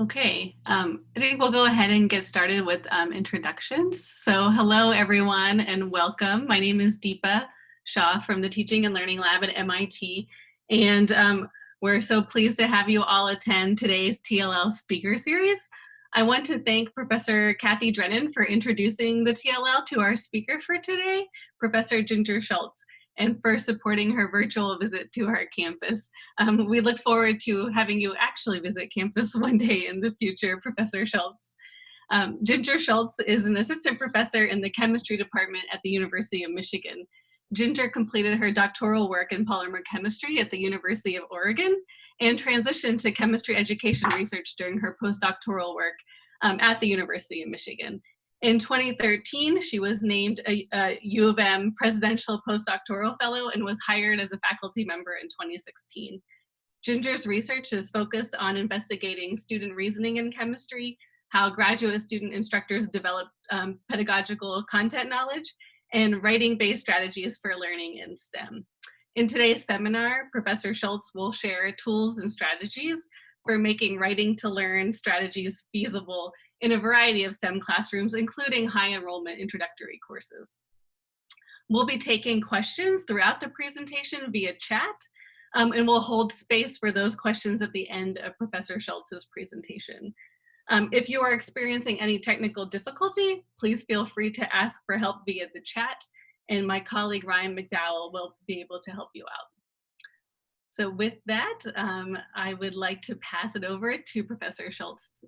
Okay, I think we'll go ahead and get started with introductions. So hello everyone and welcome. My name is Deepa Shah from the Teaching and Learning Lab at MIT, and we're so pleased to have you all attend today's TLL Speaker Series. I want to thank Professor Kathy Drennan for introducing the TLL to our speaker for today, Professor Ginger Shultz, and for supporting her virtual visit to our campus. We look forward to having you actually visit campus one day in the future, Professor Shultz. Ginger Shultz is an assistant professor in the chemistry department at the University of Michigan. Ginger completed her doctoral work in polymer chemistry at the University of Oregon and transitioned to chemistry education research during her postdoctoral work at the University of Michigan. In 2013, she was named a UM Presidential Postdoctoral Fellow and was hired as a faculty member in 2016. Ginger's research is focused on investigating student reasoning in chemistry, how graduate student instructors develop pedagogical content knowledge, and writing-based strategies for learning in STEM. In today's seminar, Professor Shultz will share tools and strategies for making writing to learn strategies feasible in a variety of STEM classrooms, including high enrollment introductory courses. We'll be taking questions throughout the presentation via chat, and we'll hold space for those questions at the end of Professor Shultz's presentation. If you are experiencing any technical difficulty, please feel free to ask for help via the chat, and my colleague Ryan McDowell will be able to help you out. So with that, I would like to pass it over to Professor Shultz.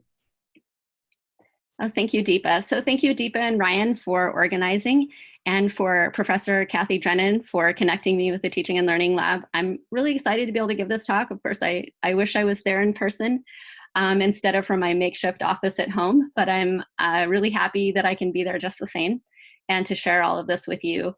Oh, thank you, Deepa. So thank you, Deepa and Ryan, for organizing, and for Professor Kathy Drennan for connecting me with the Teaching and Learning Lab. I'm really excited to be able to give this talk. Of course, I wish I was there in person instead of from my makeshift office at home, but I'm really happy that I can be there just the same and to share all of this with you.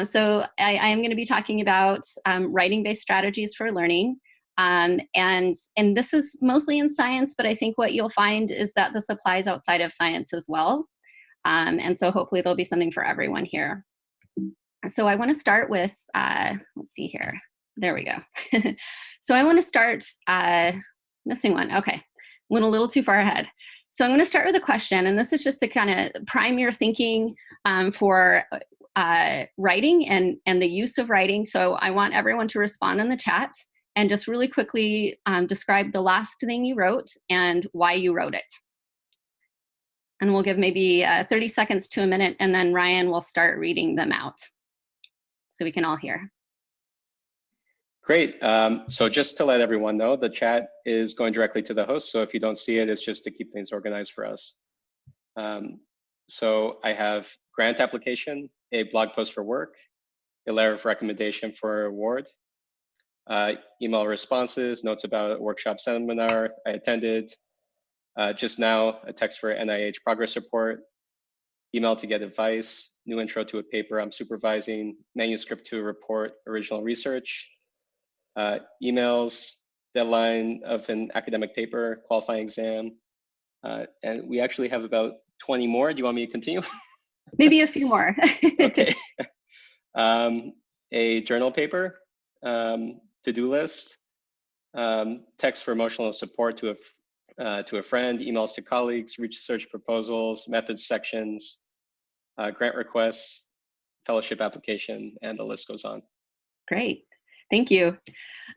So I am going to be talking about writing-based strategies for learning. And this is mostly in science, but I think what you'll find is that this applies outside of science as well. And so hopefully there'll be something for everyone here. So I want to start with, let's see here. There we go. So I want to start, missing one. Okay, went a little too far ahead. So I'm going to start with a question, and this is just to kind of prime your thinking for writing and the use of writing. So I want everyone to respond in the chat and just really quickly describe the last thing you wrote and why you wrote it. And we'll give maybe 30 seconds to a minute, and then Ryan will start reading them out so we can all hear. Great. So just to let everyone know, the chat is going directly to the host. So if you don't see it, it's just to keep things organized for us. So I have grant application, a blog post for work, a letter of recommendation for award, email responses, notes about a workshop seminar I attended, just now a text for NIH progress report, email to get advice, new intro to a paper I'm supervising, manuscript to a report, original research, emails, deadline of an academic paper, qualifying exam, and we actually have about 20 more. Do you want me to continue? Maybe a few more. Okay. A journal paper, to-do list, text for emotional support to a friend, emails to colleagues, research proposals, methods sections, grant requests, fellowship application, and the list goes on. Great. Thank you.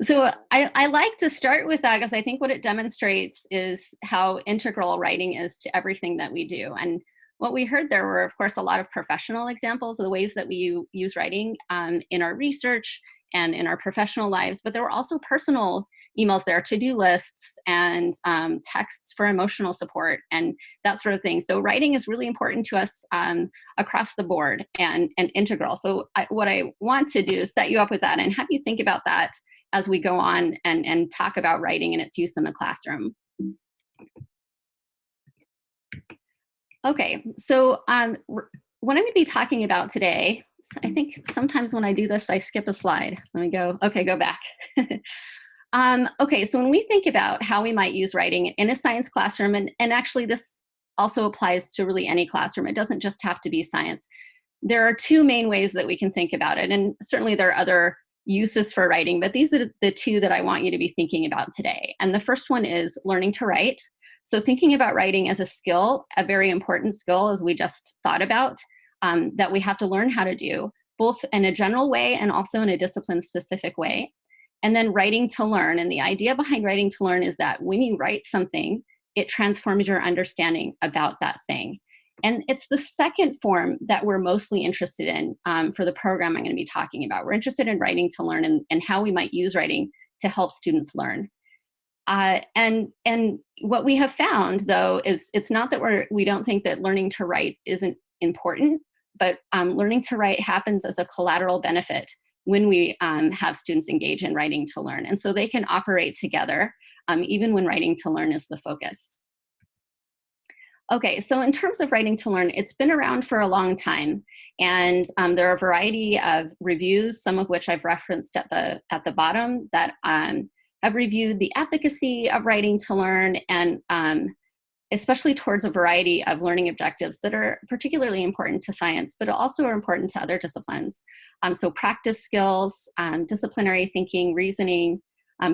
So I like to start with that because I think what it demonstrates is how integral writing is to everything that we do. And what we heard there were, of course, a lot of professional examples of the ways that we use writing in our research and in our professional lives, but there were also personal emails there, to-do lists, and texts for emotional support and that sort of thing. So writing is really important to us across the board and integral. So what I want to do is set you up with that and have you think about that as we go on and talk about writing and its use in the classroom. Okay, so what I'm going to be talking about today, I think sometimes when I do this, I skip a slide. Let me go, okay, go back. Okay, so when we think about how we might use writing in a science classroom, and actually this also applies to really any classroom, it doesn't just have to be science. There are two main ways that we can think about it, and certainly there are other uses for writing, but these are the two that I want you to be thinking about today. And the first one is learning to write. So thinking about writing as a skill, a very important skill, as we just thought about, that we have to learn how to do, both in a general way and also in a discipline-specific way. And then writing to learn. And the idea behind writing to learn is that when you write something, it transforms your understanding about that thing. And it's the second form that we're mostly interested in for the program I'm going to be talking about. We're interested in writing to learn and how we might use writing to help students learn. And what we have found, though, is it's not that we don't think that learning to write isn't important, but learning to write happens as a collateral benefit when we have students engage in writing to learn. And so they can operate together even when writing to learn is the focus. Okay, so in terms of writing to learn, it's been around for a long time, and there are a variety of reviews, some of which I've referenced at the bottom, that have reviewed the efficacy of writing to learn, and especially towards a variety of learning objectives that are particularly important to science, but also are important to other disciplines. So practice skills, disciplinary thinking, reasoning,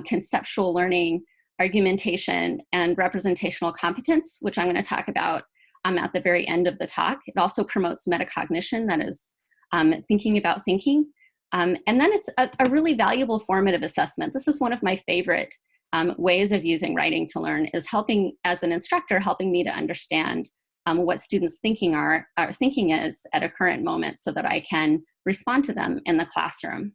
conceptual learning, argumentation, and representational competence, which I'm going to talk about at the very end of the talk. It also promotes metacognition, that is thinking about thinking. And then it's a really valuable formative assessment. This is one of my favorite ways of using writing to learn, is helping, as an instructor, helping me to understand what students' thinking is at a current moment so that I can respond to them in the classroom.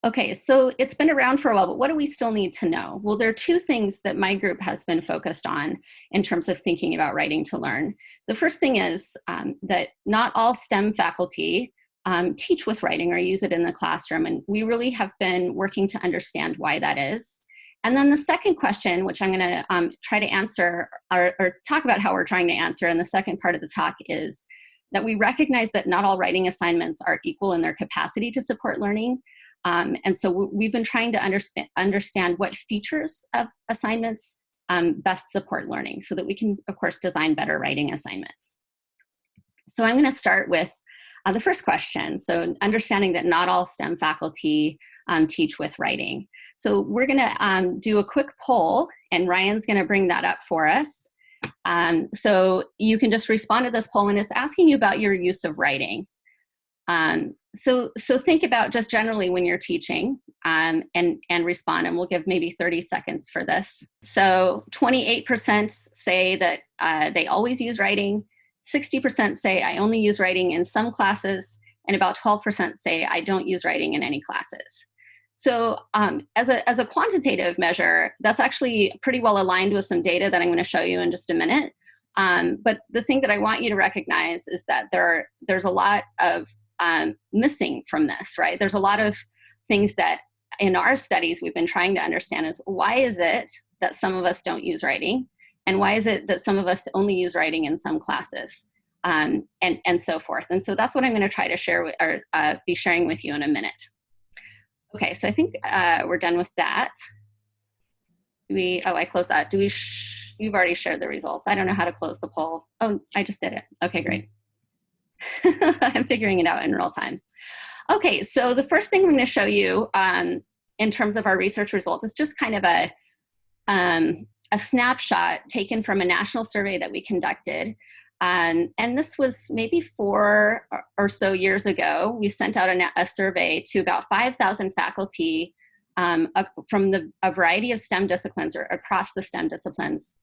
Okay, so it's been around for a while, but what do we still need to know? Well, there are two things that my group has been focused on in terms of thinking about writing to learn. The first thing is that not all STEM faculty teach with writing or use it in the classroom, and we really have been working to understand why that is. And then the second question, which I'm going to try to answer, or talk about how we're trying to answer in the second part of the talk, is that we recognize that not all writing assignments are equal in their capacity to support learning. And so we've been trying to understand what features of assignments best support learning so that we can, of course, design better writing assignments. So I'm going to start with the first question. So understanding that not all STEM faculty teach with writing. So we're going to do a quick poll, and Ryan's going to bring that up for us. So you can just respond to this poll, and it's asking you about your use of writing. So think about just generally when you're teaching and respond, and we'll give maybe 30 seconds for this. So 28% say that they always use writing, 60% say I only use writing in some classes, and about 12% say I don't use writing in any classes. So as a quantitative measure, that's actually pretty well aligned with some data that I'm going to show you in just a minute. But the thing that I want you to recognize is that there's a lot of missing from this, right? There's a lot of things that in our studies we've been trying to understand is why is it that some of us don't use writing, and why is it that some of us only use writing in some classes, and so forth. And so that's what I'm going to try to share or be sharing with you in a minute. Okay, so I think we're done with that. I closed that. You've already shared the results. I don't know how to close the poll. Oh, I just did it. Okay, great. I'm figuring it out in real time. Okay, so the first thing I'm going to show you in terms of our research results is just kind of a snapshot taken from a national survey that we conducted. And this was maybe 4 or so years ago. We sent out a survey to about 5,000 faculty from a variety of STEM disciplines, or across the STEM disciplines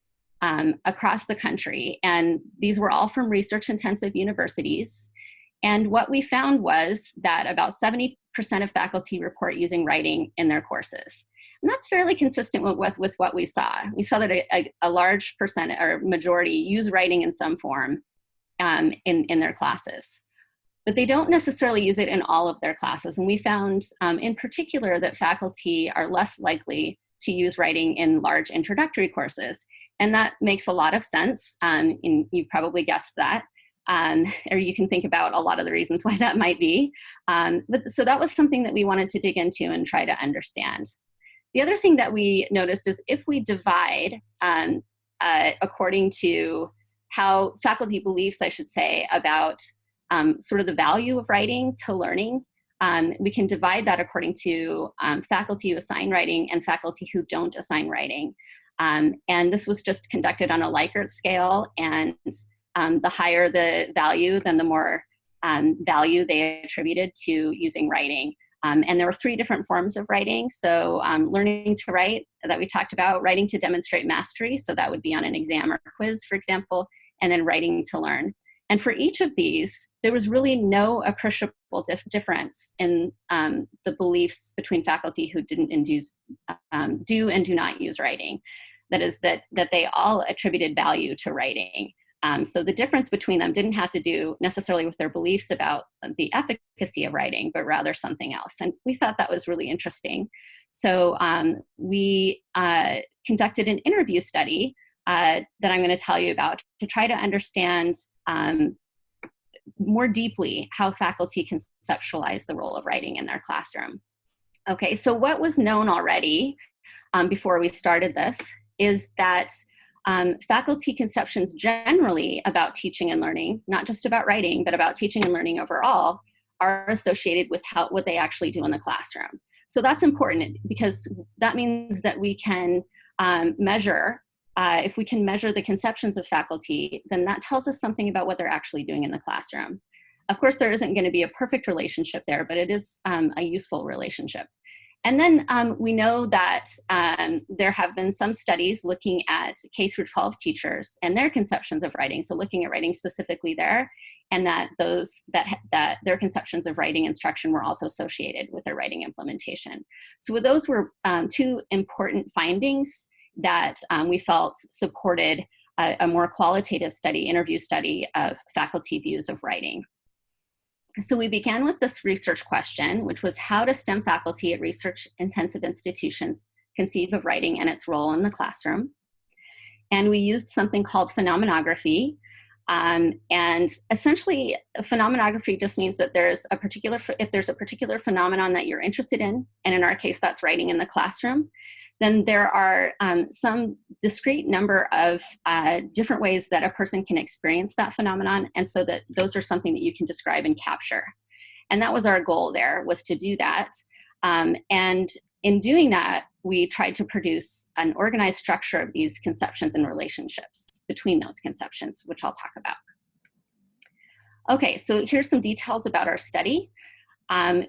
across the country. And these were all from research-intensive universities. And what we found was that about 70% of faculty report using writing in their courses. And that's fairly consistent with what we saw. We saw that a large percent or majority use writing in some form in their classes. But they don't necessarily use it in all of their classes. And we found in particular that faculty are less likely to use writing in large introductory courses. And that makes a lot of sense. And you've probably guessed that. Or you can think about a lot of the reasons why that might be. So that was something that we wanted to dig into and try to understand. The other thing that we noticed is if we divide according to how faculty beliefs, I should say, about sort of the value of writing to learning, we can divide that according to faculty who assign writing and faculty who don't assign writing. And this was just conducted on a Likert scale, and the higher the value, then the more value they attributed to using writing. And there were 3 different forms of writing. So learning to write that we talked about, writing to demonstrate mastery. So that would be on an exam or quiz, for example, and then writing to learn. And for each of these, there was really no appreciable difference in the beliefs between faculty who didn't do and do not use writing. That is, that they all attributed value to writing. So the difference between them didn't have to do necessarily with their beliefs about the efficacy of writing, but rather something else. And we thought that was really interesting. So we conducted an interview study that I'm going to tell you about to try to understand more deeply how faculty conceptualize the role of writing in their classroom. Okay, so what was known already before we started this is that faculty conceptions generally about teaching and learning, not just about writing, but about teaching and learning overall, are associated with what they actually do in the classroom. So that's important because that means that we can measure, if we can measure the conceptions of faculty, then that tells us something about what they're actually doing in the classroom. Of course, there isn't going to be a perfect relationship there, but it is a useful relationship. And then we know that there have been some studies looking at K through 12 teachers and their conceptions of writing, so looking at writing specifically there, and that their conceptions of writing instruction were also associated with their writing implementation. So those were 2 important findings that we felt supported a more qualitative study, interview study of faculty views of writing. So we began with this research question, which was how do STEM faculty at research-intensive institutions conceive of writing and its role in the classroom? And we used something called Phenomenography. And essentially, Phenomenography just means that if there's a particular phenomenon that you're interested in, and in our case, that's writing in the classroom, then there are some discrete number of different ways that a person can experience that phenomenon, and so that those are something that you can describe and capture. And that was our goal there, was to do that. And in doing that, we tried to produce an organized structure of these conceptions and relationships between those conceptions, which I'll talk about. Okay, so here's some details about our study.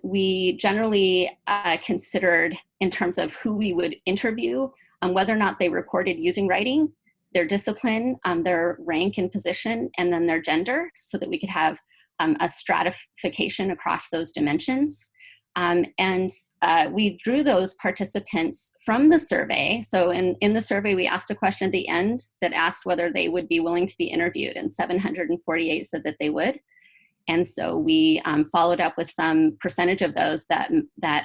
We generally considered, in terms of who we would interview, whether or not they reported using writing, their discipline, their rank and position, and then their gender, so that we could have a stratification across those dimensions. We drew those participants from the survey. So in the survey, we asked a question at the end that asked whether they would be willing to be interviewed, and 748 said that they would. And so we followed up with some percentage of those that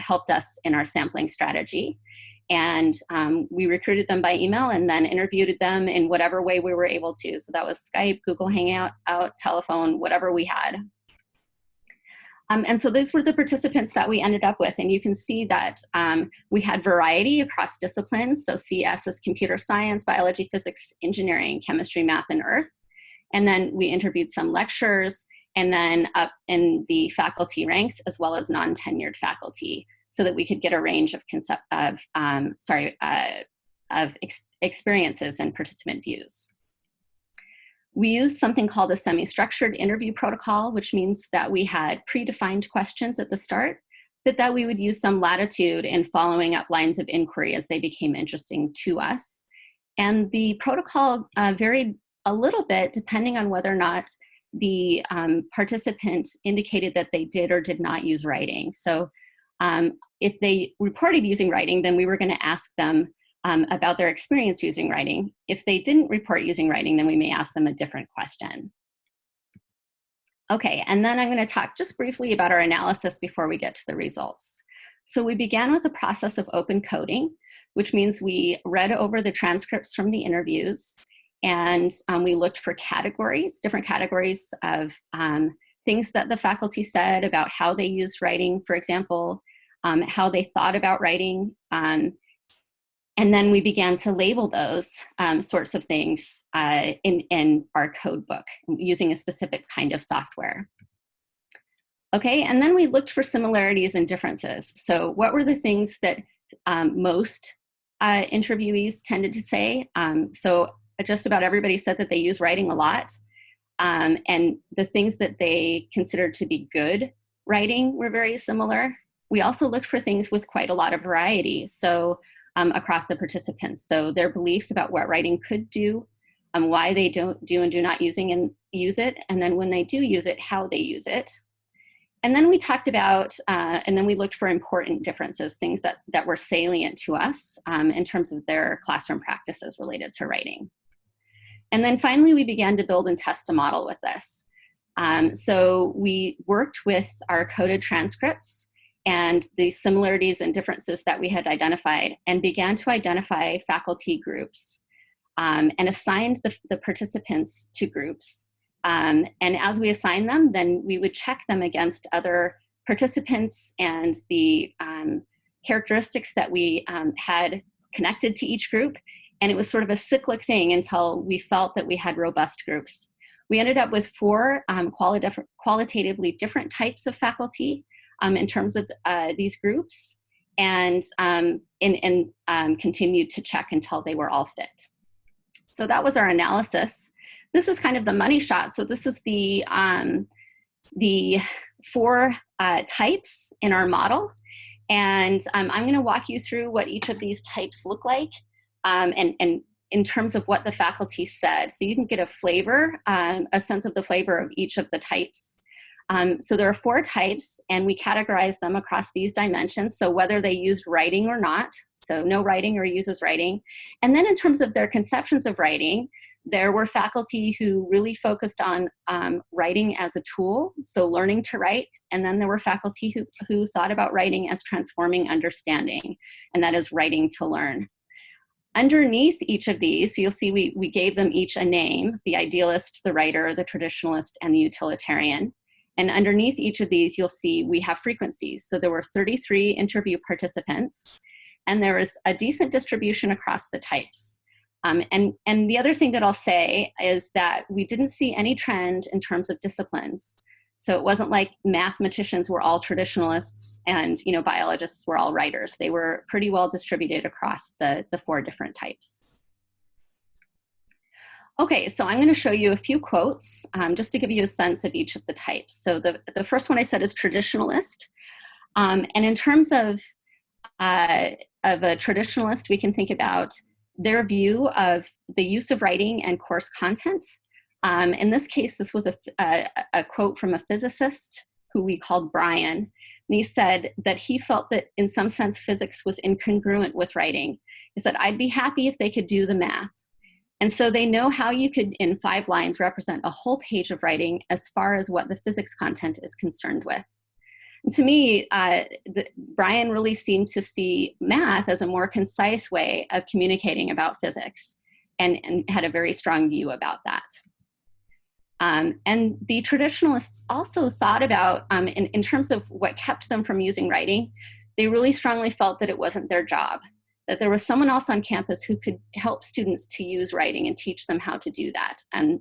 helped us in our sampling strategy. And we recruited them by email and then interviewed them in whatever way we were able to. So that was Skype, Google Hangout, telephone, whatever we had. And so these were the participants that we ended up with. And you can see that we had variety across disciplines. So CS is computer science, biology, physics, engineering, chemistry, math, and earth. And then we interviewed some lecturers, and then up in the faculty ranks, as well as non-tenured faculty, so that we could get a range of experiences and participant views. We used something called a semi-structured interview protocol, which means that we had predefined questions at the start, but that we would use some latitude in following up lines of inquiry as they became interesting to us. And the protocol varied a little bit depending on whether or not the participants indicated that they did or did not use writing. So if they reported using writing, then we were going to ask them about their experience using writing. If they didn't report using writing, then we may ask them a different question. Okay, and then I'm going to talk just briefly about our analysis before we get to the results. So we began with a process of open coding, which means we read over the transcripts from the interviews, and we looked for categories, different categories of things that the faculty said about how they used writing, for example, how they thought about writing. And then we began to label those sorts of things in our code book using a specific kind of software. Okay, and then we looked for similarities and differences. So what were the things that most interviewees tended to say. So just about everybody said that they use writing a lot. And the things that they considered to be good writing were very similar. We also looked for things with quite a lot of variety, so across the participants. So their beliefs about what writing could do, why they don't do and do not use it, and then when they do use it, how they use it. And then we talked about, and then we looked for important differences, things that were salient to us in terms of their classroom practices related to writing. And then finally, we began to build and test a model with this. So we worked with our coded transcripts and the similarities and differences that we had identified and began to identify faculty groups and assigned the participants to groups. And as we assigned them, then we would check them against other participants and the characteristics that we had connected to each group. And it was sort of a cyclic thing until we felt that we had robust groups. We ended up with 4 qualitatively different types of faculty in terms of these groups, and continued to check until they were all fit. So that was our analysis. This is kind of the money shot. So this is the 4 types in our model. And I'm going to walk you through what each of these types look like and in terms of what the faculty said. So you can get a flavor, a sense of the flavor of each of the types. So there are 4 types, and we categorize them across these dimensions. So whether they used writing or not, so no writing or uses writing. And then in terms of their conceptions of writing, there were faculty who really focused on writing as a tool, so learning to write. And then there were faculty who thought about writing as transforming understanding, and that is writing to learn. Underneath each of these, so you'll see we gave them each a name: the idealist, the writer, the traditionalist, and the utilitarian. And underneath each of these, you'll see we have frequencies. So there were 33 interview participants, and there was a decent distribution across the types. And the other thing that I'll say is that we didn't see any trend in terms of disciplines. So it wasn't like mathematicians were all traditionalists and biologists were all writers. They were pretty well distributed across the 4 different types. Okay, so I'm going to show you a few quotes just to give you a sense of each of the types. So the first one I said is traditionalist. And in terms of a traditionalist, we can think about their view of the use of writing and course content. In this case, this was a quote from a physicist who we called Brian. And he said that he felt that in some sense physics was incongruent with writing. He said, "I'd be happy if they could do the math." And so they know how you could, in 5 lines, represent a whole page of writing as far as what the physics content is concerned with. And to me, Brian really seemed to see math as a more concise way of communicating about physics and had a very strong view about that. And the traditionalists also thought about, in terms of what kept them from using writing, they really strongly felt that it wasn't their job, that there was someone else on campus who could help students to use writing and teach them how to do that. And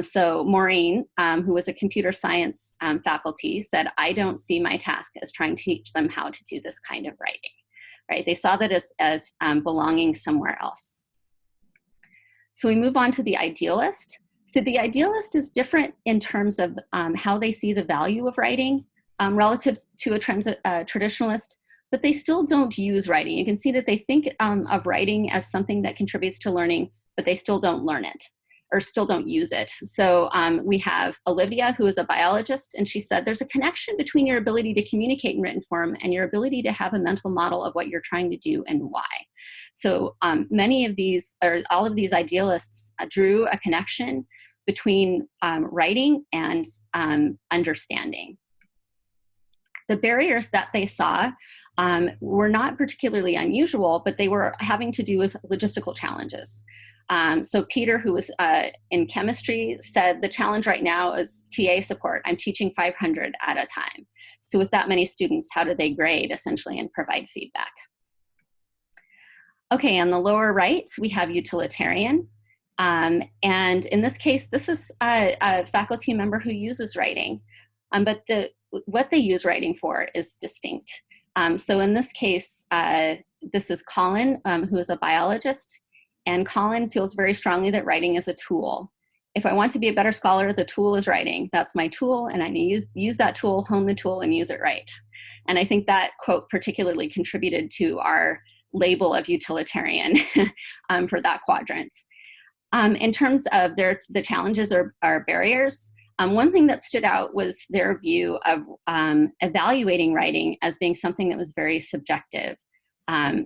so Maureen, who was a computer science faculty, said, "I don't see my task as trying to teach them how to do this kind of writing." Right? They saw that as belonging somewhere else. So we move on to the idealist. So the idealist is different in terms of how they see the value of writing relative to a traditionalist, but they still don't use writing. You can see that they think of writing as something that contributes to learning, but they still don't learn it or still don't use it. So we have Olivia, who is a biologist, and she said there's a connection between your ability to communicate in written form and your ability to have a mental model of what you're trying to do and why. So many of these, or all of these idealists drew a connection between writing and understanding. The barriers that they saw were not particularly unusual, but they were having to do with logistical challenges. So Peter, who was in chemistry, said the challenge right now is TA support. I'm teaching 500 at a time. So with that many students, how do they grade essentially and provide feedback? Okay, on the lower right, we have utilitarian. And in this case, this is a faculty member who uses writing, but what they use writing for is distinct. So in this case, this is Colin, who is a biologist, and Colin feels very strongly that writing is a tool. If I want to be a better scholar, the tool is writing. That's my tool, and I need to use that tool, hone the tool, and use it right. And I think that quote particularly contributed to our label of utilitarian for that quadrant. In terms of the challenges or barriers, one thing that stood out was their view of evaluating writing as being something that was very subjective.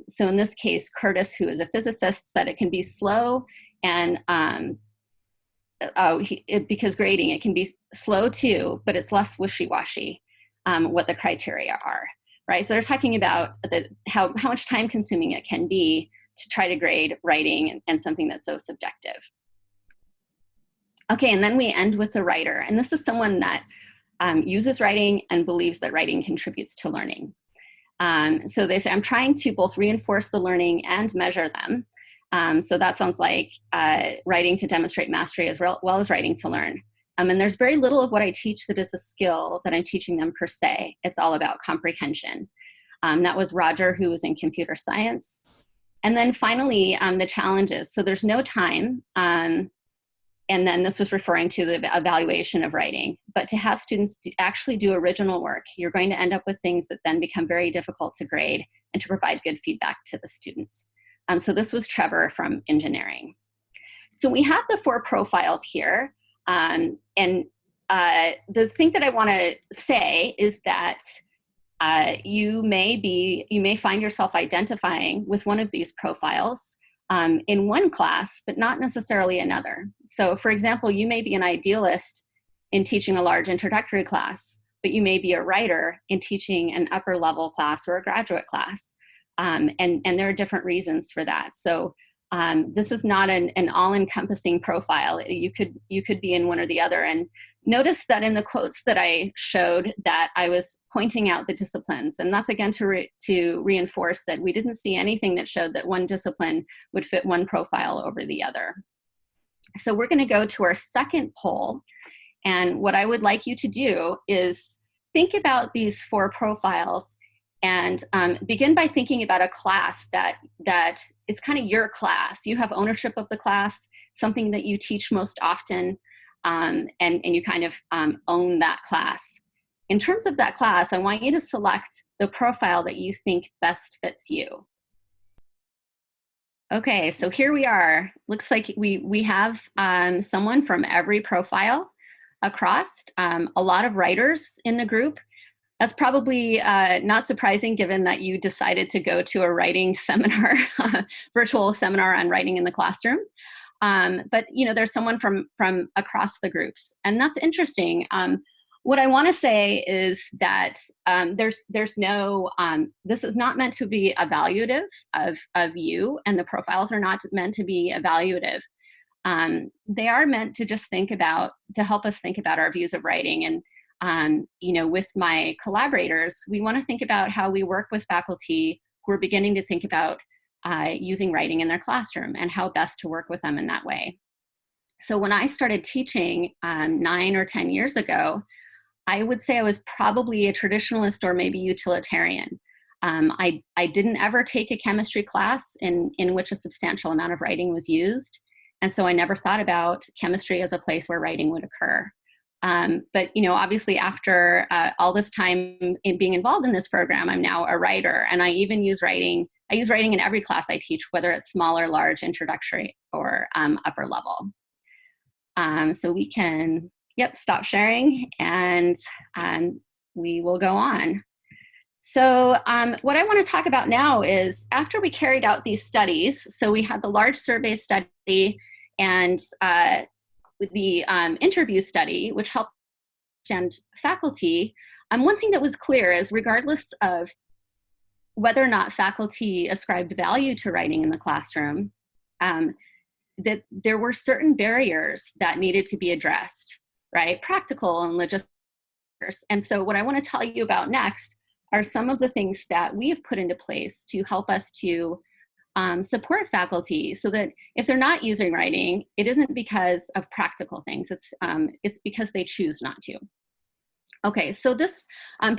So in this case, Curtis, who is a physicist, said it can be slow and because grading, it can be slow too, but it's less wishy-washy what the criteria are, right? So they're talking about how much time consuming it can be to try to grade writing and something that's so subjective. Okay, and then we end with the writer. And this is someone that uses writing and believes that writing contributes to learning. So they say, I'm trying to both reinforce the learning and measure them. So that sounds like writing to demonstrate mastery as well as writing to learn. And there's very little of what I teach that is a skill that I'm teaching them per se. It's all about comprehension. That was Roger, who was in computer science. And then finally, the challenges. So there's no time. And then this was referring to the evaluation of writing. But to have students actually do original work, you're going to end up with things that then become very difficult to grade and to provide good feedback to the students. So this was Trevor from engineering. So we have the 4 profiles here. And the thing that I want to say is that you may find yourself identifying with one of these profiles in one class, but not necessarily another. So for example, you may be an idealist in teaching a large introductory class, but you may be a writer in teaching an upper level class or a graduate class. And there are different reasons for that. So this is not an all-encompassing profile. You could be in one or the other. And notice that in the quotes that I showed that I was pointing out the disciplines. And that's again to reinforce that we didn't see anything that showed that one discipline would fit one profile over the other. So we're going to go to our second poll. And what I would like you to do is think about these 4 profiles and begin by thinking about a class that is kind of your class. You have ownership of the class, something that you teach most often, and you kind of own that class. In terms of that class, I want you to select the profile that you think best fits you. Okay, so here we are. Looks like we have someone from every profile across, a lot of writers in the group. That's probably not surprising given that you decided to go to a writing seminar, virtual seminar on writing in the classroom. But there's someone from across the groups, and that's interesting. What I want to say is that there's no, this is not meant to be evaluative of you, and the profiles are not meant to be evaluative. They are meant to just to help us think about our views of writing. And with my collaborators, we want to think about how we work with faculty who are beginning to think about using writing in their classroom and how best to work with them in that way. So when I started teaching 9 or 10 years ago, I would say I was probably a traditionalist or maybe utilitarian. I didn't ever take a chemistry class in which a substantial amount of writing was used. And so I never thought about chemistry as a place where writing would occur. But obviously after all this time in being involved in this program, I'm now a writer, and I even use writing. I use writing in every class I teach, whether it's small or large, introductory or upper level. So we can, stop sharing, and we will go on. So what I want to talk about now is after we carried out these studies, so we had the large survey study and the interview study, which helped understand faculty. One thing that was clear is regardless of whether or not faculty ascribed value to writing in the classroom, that there were certain barriers that needed to be addressed, right? Practical and logistical. And so what I want to tell you about next are some of the things that we have put into place to help us to support faculty so that if they're not using writing, it isn't because of practical things, it's because they choose not to. Okay, so this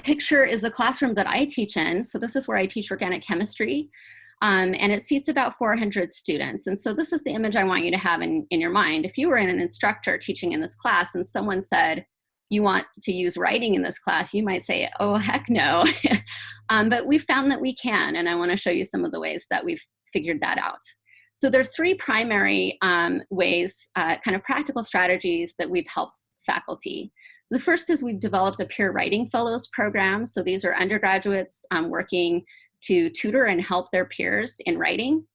picture is the classroom that I teach in. So this is where I teach organic chemistry. And it seats about 400 students. And so this is the image I want you to have in your mind. If you were an instructor teaching in this class and someone said, you want to use writing in this class, you might say, oh, heck no. But we found that we can, and I want to show you some of the ways that we've figured that out. So there are three primary ways, kind of practical strategies that we've helped faculty. The first is we've developed a peer writing fellows program. So these are undergraduates working to tutor and help their peers in writing.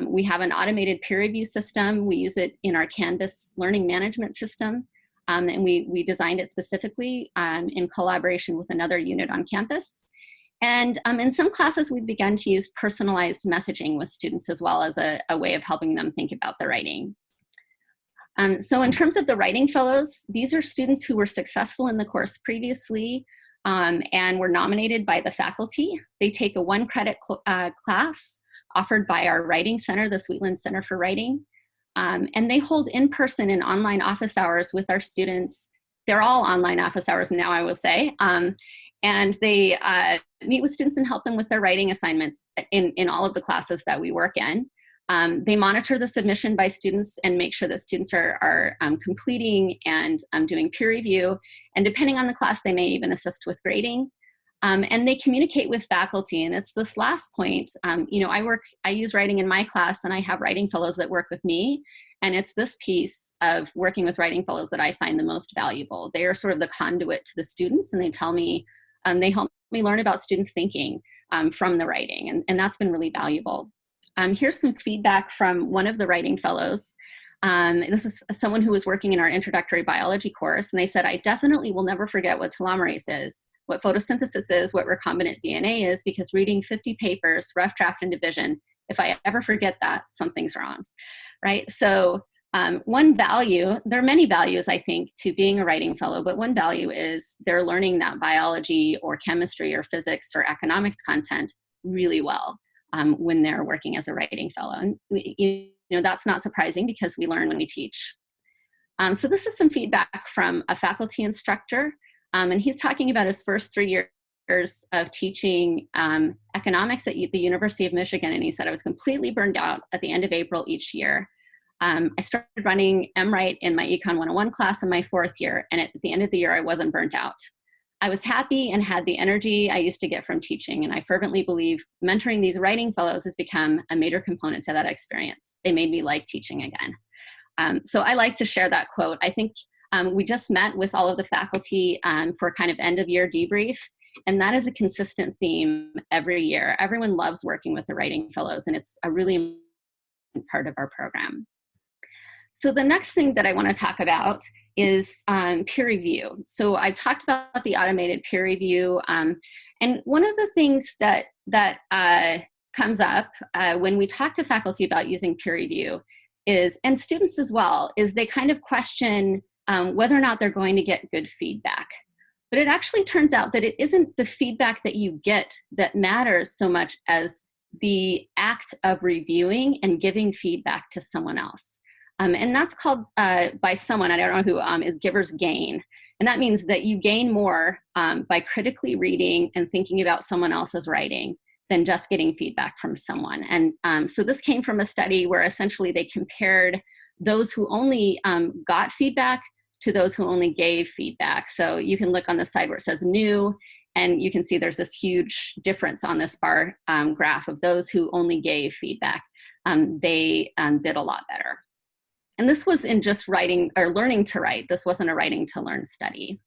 We have an automated peer review system. We use it in our Canvas learning management system. And we designed it specifically in collaboration with another unit on campus. And in some classes, we've begun to use personalized messaging with students as well as a way of helping them think about the writing. So in terms of the writing fellows, these are students who were successful in the course previously and were nominated by the faculty. They take a 1-credit class offered by our writing center, the Sweetland Center for Writing. And they hold in-person and online office hours with our students. They're all online office hours now, I will say. And they meet with students and help them with their writing assignments in all of the classes that we work in. They monitor the submission by students and make sure that students are completing and doing peer review. And depending on the class, they may even assist with grading. And they communicate with faculty. And it's this last point, you know, I use writing in my class and I have writing fellows that work with me. And it's this piece of working with writing fellows that I find the most valuable. They are sort of the conduit to the students, and they tell me, they help me learn about students' thinking from the writing. And that's been really valuable. Here's some feedback from one of the writing fellows. This is someone who was working in our introductory biology course, and they said, I definitely will never forget what telomerase is, what photosynthesis is, what recombinant DNA is, because reading 50 papers, rough draft and division, if I ever forget that, something's wrong, right? So one value, there are many values, I think, to being a writing fellow, but one value is they're learning that biology or chemistry or physics or economics content really well when they're working as a writing fellow. And you know, that's not surprising because we learn when we teach. So this is some feedback from a faculty instructor, and he's talking about his first 3 years of teaching economics at the University of Michigan, and he said, I was completely burned out at the end of April each year. I started running MWrite in my Econ 101 class in my 4th year, and at the end of the year, I wasn't burnt out. I was happy and had the energy I used to get from teaching, and I fervently believe mentoring these writing fellows has become a major component to that experience. They made me like teaching again. So I like to share that quote. I think we just met with all of the faculty for kind of end of year debrief, and that is a consistent theme every year. Everyone loves working with the writing fellows, and it's a really important part of our program. So the next thing that I want to talk about is peer review. So I've talked about the automated peer review, and one of the things that comes up when we talk to faculty about using peer review is, and students as well, is they kind of question whether or not they're going to get good feedback. But it actually turns out that it isn't the feedback that you get that matters so much as the act of reviewing and giving feedback to someone else. And that's called by someone, I don't know who, is giver's gain. And that means that you gain more by critically reading and thinking about someone else's writing than just getting feedback from someone. And so this came from a study where essentially they compared those who only got feedback to those who only gave feedback. So you can look on the side where it says new, and you can see there's this huge difference on this bar graph of those who only gave feedback. They did a lot better. And this was in just writing or learning to write. This wasn't a writing to learn study.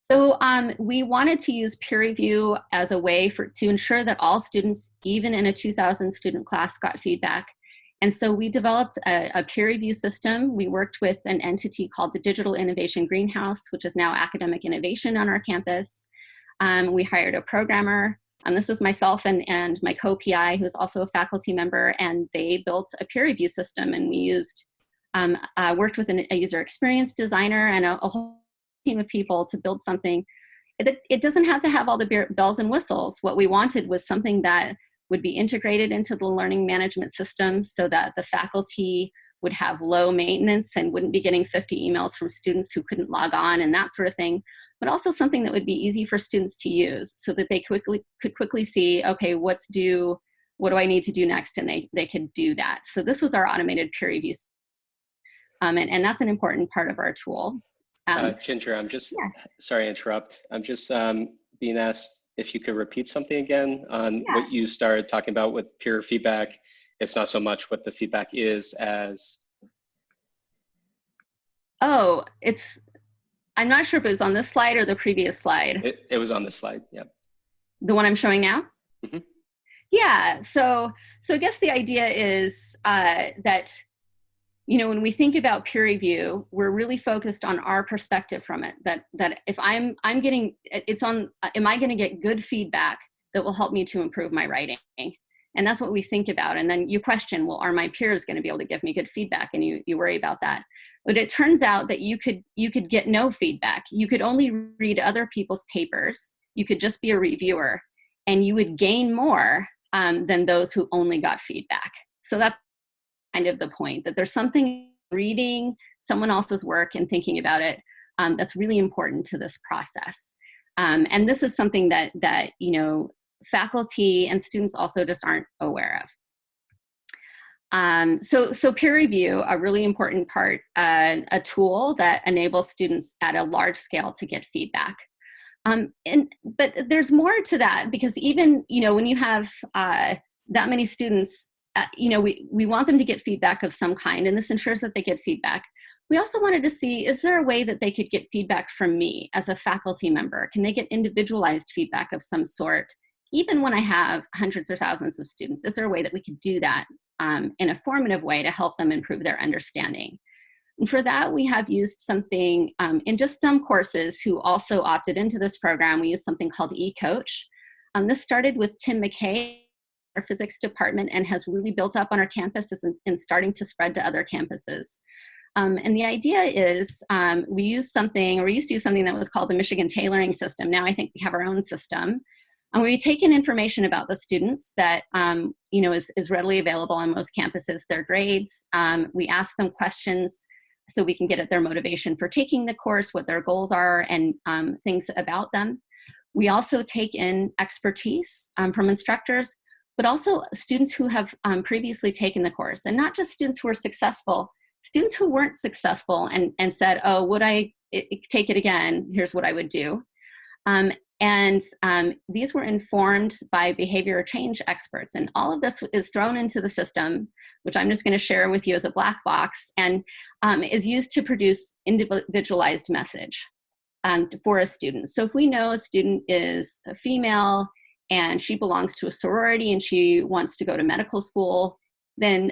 So we wanted to use peer review as a way to ensure that all students, even in a 2,000 student class, got feedback. And so we developed a peer review system. We worked with an entity called the Digital Innovation Greenhouse, which is now Academic Innovation on our campus. We hired a programmer. This was myself and my co-PI, who is also a faculty member, and they built a peer review system. And we used worked with a user experience designer and a whole team of people to build something. It doesn't have to have all the bells and whistles. What we wanted was something that would be integrated into the learning management system so that the faculty would have low maintenance and wouldn't be getting 50 emails from students who couldn't log on and that sort of thing, but also something that would be easy for students to use so that they could quickly see, okay, what's due, what do I need to do next? And they could do that. So this was our automated peer review. And that's an important part of our tool. Ginger, I'm just, yeah. sorry to interrupt. I'm just being asked if you could repeat something again on what you started talking about with peer feedback. It's not so much what the feedback is as. Oh, I'm not sure if it was on this slide or the previous slide. It was on this slide, yeah. The one I'm showing now? Mm-hmm. Yeah, so I guess the idea is that, you know, when we think about peer review, we're really focused on our perspective from it. That if I'm getting, am I going to get good feedback that will help me to improve my writing? And that's what we think about. And then you question, well, are my peers going to be able to give me good feedback? And you worry about that. But it turns out that you could get no feedback. You could only read other people's papers. You could just be a reviewer, and you would gain more than those who only got feedback. So that's kind of the point, that there's something reading someone else's work and thinking about it that's really important to this process. And this is something that you know, faculty and students also just aren't aware of. So peer review, a really important part, a tool that enables students at a large scale to get feedback. But there's more to that, because even, you know, when you have that many students, you know, we want them to get feedback of some kind, and this ensures that they get feedback. We also wanted to see, is there a way that they could get feedback from me as a faculty member? Can they get individualized feedback of some sort? Even when I have hundreds or thousands of students, is there a way that we could do that in a formative way to help them improve their understanding? And for that, we have used something in just some courses who also opted into this program. We use something called eCoach. This started with Tim McKay, our physics department, and has really built up on our campuses and starting to spread to other campuses. And the idea is we used to use something that was called the Michigan tailoring system. Now I think we have our own system. And we take in information about the students that you know, is readily available on most campuses, their grades. We ask them questions so we can get at their motivation for taking the course, what their goals are, and things about them. We also take in expertise from instructors, but also students who have previously taken the course, and not just students who are successful, students who weren't successful and said, oh, would I take it again? Here's what I would do. And these were informed by behavior change experts. And all of this is thrown into the system, which I'm just going to share with you as a black box, and is used to produce individualized message for a student. So if we know a student is a female and she belongs to a sorority and she wants to go to medical school, then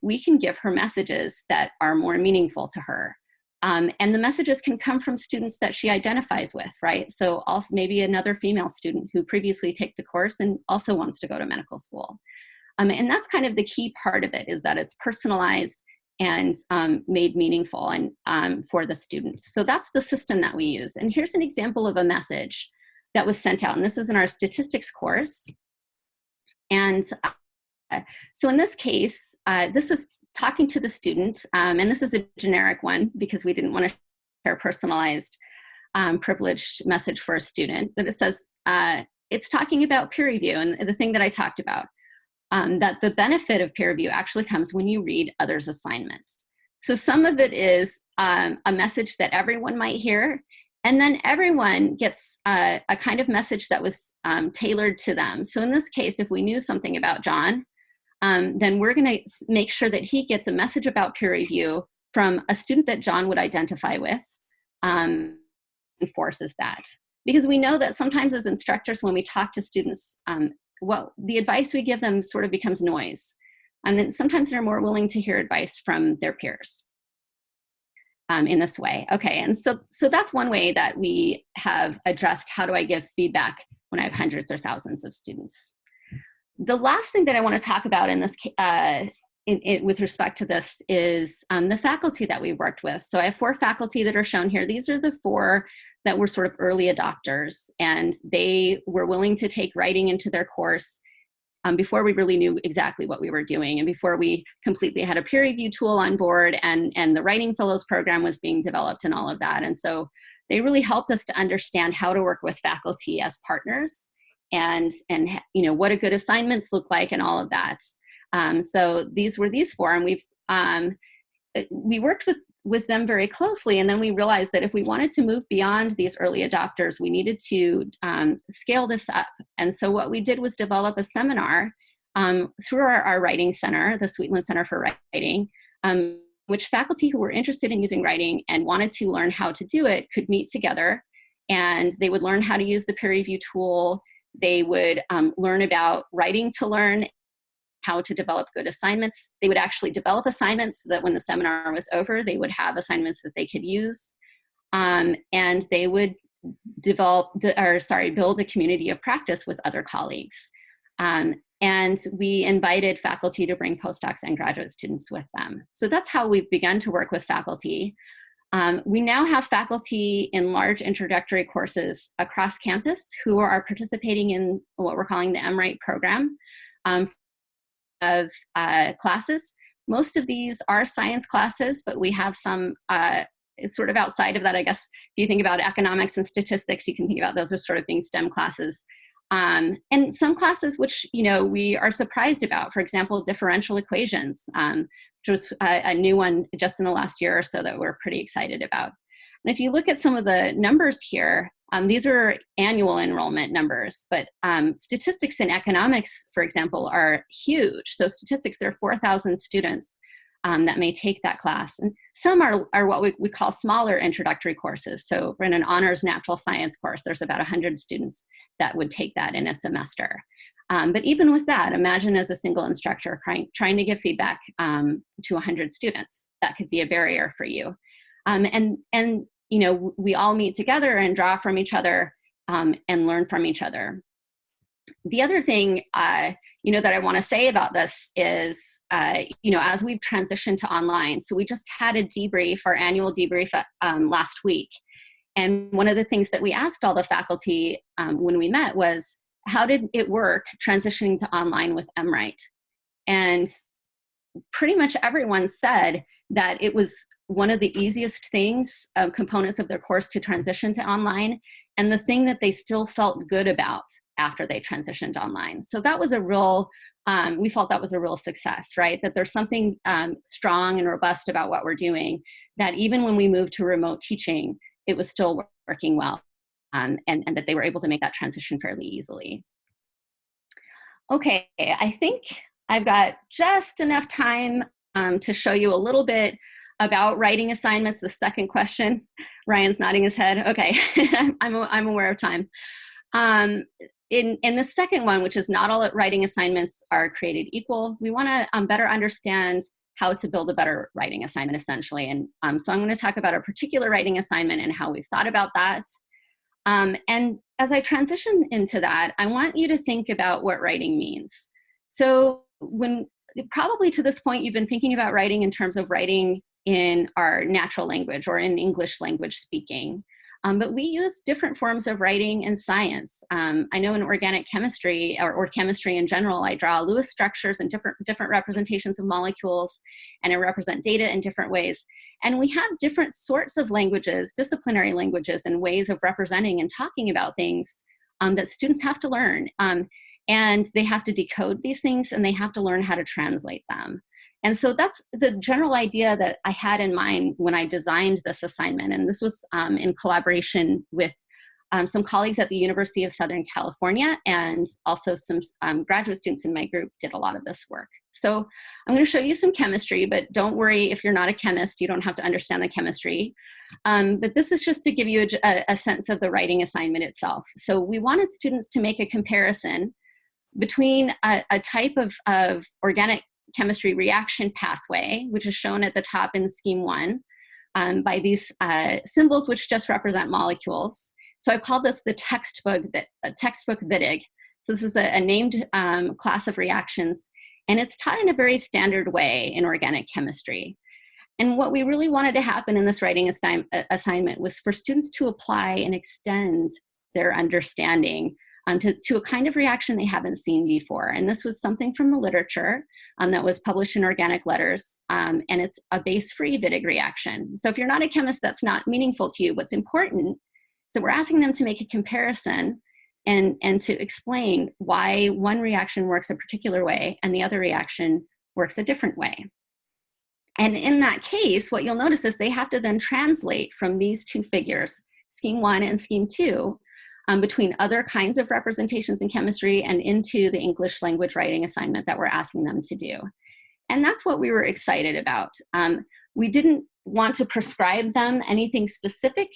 we can give her messages that are more meaningful to her. And the messages can come from students that she identifies with, right? So also maybe another female student who previously took the course and also wants to go to medical school. And that's kind of the key part of it, is that it's personalized and made meaningful and for the students. So that's the system that we use. And here's an example of a message that was sent out. And this is in our statistics course. And so in this case, this is talking to the student, and this is a generic one because we didn't want to share a personalized privileged message for a student, but it says, it's talking about peer review and the thing that I talked about, that the benefit of peer review actually comes when you read others' assignments. So some of it is a message that everyone might hear, and then everyone gets a kind of message that was tailored to them. So in this case, if we knew something about John, then we're going to make sure that he gets a message about peer review from a student that John would identify with, and enforces that. Because we know that sometimes as instructors, when we talk to students, well, the advice we give them sort of becomes noise. And then sometimes they're more willing to hear advice from their peers in this way. Okay, and so that's one way that we have addressed how do I give feedback when I have hundreds or thousands of students. The last thing that I want to talk about in this, with respect to this is the faculty that we worked with. So I have 4 faculty that are shown here. These are the 4 that were sort of early adopters, and they were willing to take writing into their course before we really knew exactly what we were doing, and before we completely had a peer review tool on board, and the Writing Fellows program was being developed and all of that. And so they really helped us to understand how to work with faculty as partners and you know, what do good assignments look like and all of that. So these were these four, and we worked with them very closely, and then we realized that if we wanted to move beyond these early adopters, we needed to scale this up. And so what we did was develop a seminar through our writing center, the Sweetland Center for Writing, which faculty who were interested in using writing and wanted to learn how to do it could meet together, and they would learn how to use the peer review tool. They would learn about writing to learn, how to develop good assignments. They would actually develop assignments so that when the seminar was over, they would have assignments that they could use. And they would build a community of practice with other colleagues. And we invited faculty to bring postdocs and graduate students with them. So that's how we've begun to work with faculty. We now have faculty in large introductory courses across campus who are participating in what we're calling the MWrite program of classes. Most of these are science classes, but we have some sort of outside of that. I guess if you think about economics and statistics, you can think about those as sort of being STEM classes. And some classes which, you know, we are surprised about, for example, differential equations, which was a new one just in the last year or so that we're pretty excited about. And if you look at some of the numbers here, these are annual enrollment numbers, but statistics and economics, for example, are huge. So statistics, there are 4,000 students that may take that class. And some are what we would call smaller introductory courses. So in an honors natural science course, there's about 100 students that would take that in a semester. But even with that, imagine as a single instructor trying to give feedback to 100 students. That could be a barrier for you. And you know, we all meet together and draw from each other and learn from each other. The other thing, you know, that I want to say about this is, you know, as we've transitioned to online, so we just had a debrief, our annual debrief last week. And one of the things that we asked all the faculty when we met was, how did it work transitioning to online with MWrite? And pretty much everyone said that it was one of the easiest things, components of their course to transition to online, and the thing that they still felt good about after they transitioned online. So that was a real, we felt that was a real success, right? That there's something strong and robust about what we're doing, that even when we moved to remote teaching, it was still working well, and that they were able to make that transition fairly easily. Okay, I think I've got just enough time to show you a little bit about writing assignments. The second question, Ryan's nodding his head. Okay, I'm aware of time. In the second one, which is not all writing assignments are created equal, we want to better understand how to build a better writing assignment, essentially. And so I'm going to talk about a particular writing assignment and how we've thought about that. And as I transition into that, I want you to think about what writing means. So probably to this point, you've been thinking about writing in terms of writing in our natural language or in English language speaking. But we use different forms of writing in science. I know in organic chemistry or chemistry in general, I draw Lewis structures and different representations of molecules, and I represent data in different ways. And we have different sorts of languages, disciplinary languages, and ways of representing and talking about things that students have to learn. And they have to decode these things, and they have to learn how to translate them. And so that's the general idea that I had in mind when I designed this assignment. And this was in collaboration with some colleagues at the University of Southern California, and also some graduate students in my group did a lot of this work. So I'm going to show you some chemistry, but don't worry if you're not a chemist, you don't have to understand the chemistry. But this is just to give you a sense of the writing assignment itself. So we wanted students to make a comparison between a type of organic chemistry reaction pathway, which is shown at the top in scheme 1 by these symbols, which just represent molecules. So I call this the textbook VIDIG. So this is a named class of reactions, and it's taught in a very standard way in organic chemistry. And what we really wanted to happen in this writing assignment was for students to apply and extend their understanding to a kind of reaction they haven't seen before. And this was something from the literature that was published in Organic Letters, and it's a base-free VIDIG reaction. So if you're not a chemist, that's not meaningful to you. What's important is that we're asking them to make a comparison and to explain why one reaction works a particular way and the other reaction works a different way. And in that case, what you'll notice is they have to then translate from these two figures, scheme 1 and scheme 2, between other kinds of representations in chemistry and into the English language writing assignment that we're asking them to do. And that's what we were excited about. We didn't want to prescribe them anything specific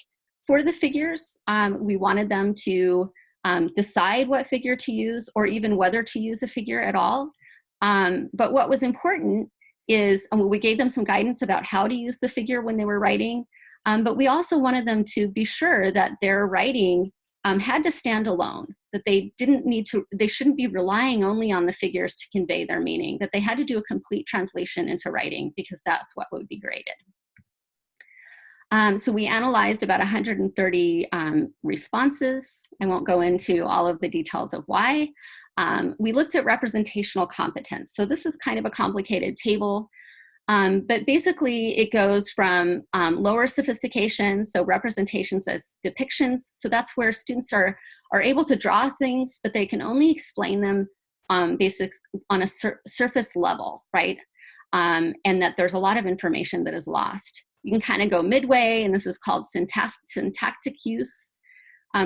for the figures. We wanted them to decide what figure to use or even whether to use a figure at all. But what was important is we gave them some guidance about how to use the figure when they were writing, but we also wanted them to be sure that their writing had to stand alone, that they shouldn't be relying only on the figures to convey their meaning, that they had to do a complete translation into writing because that's what would be graded. So we analyzed about 130 responses. I won't go into all of the details of why. We looked at representational competence. So this is kind of a complicated table, but basically it goes from lower sophistication, so representations as depictions. So that's where students are able to draw things, but they can only explain them on a surface level, right? And that there's a lot of information that is lost. You can kind of go midway, and this is called syntactic use.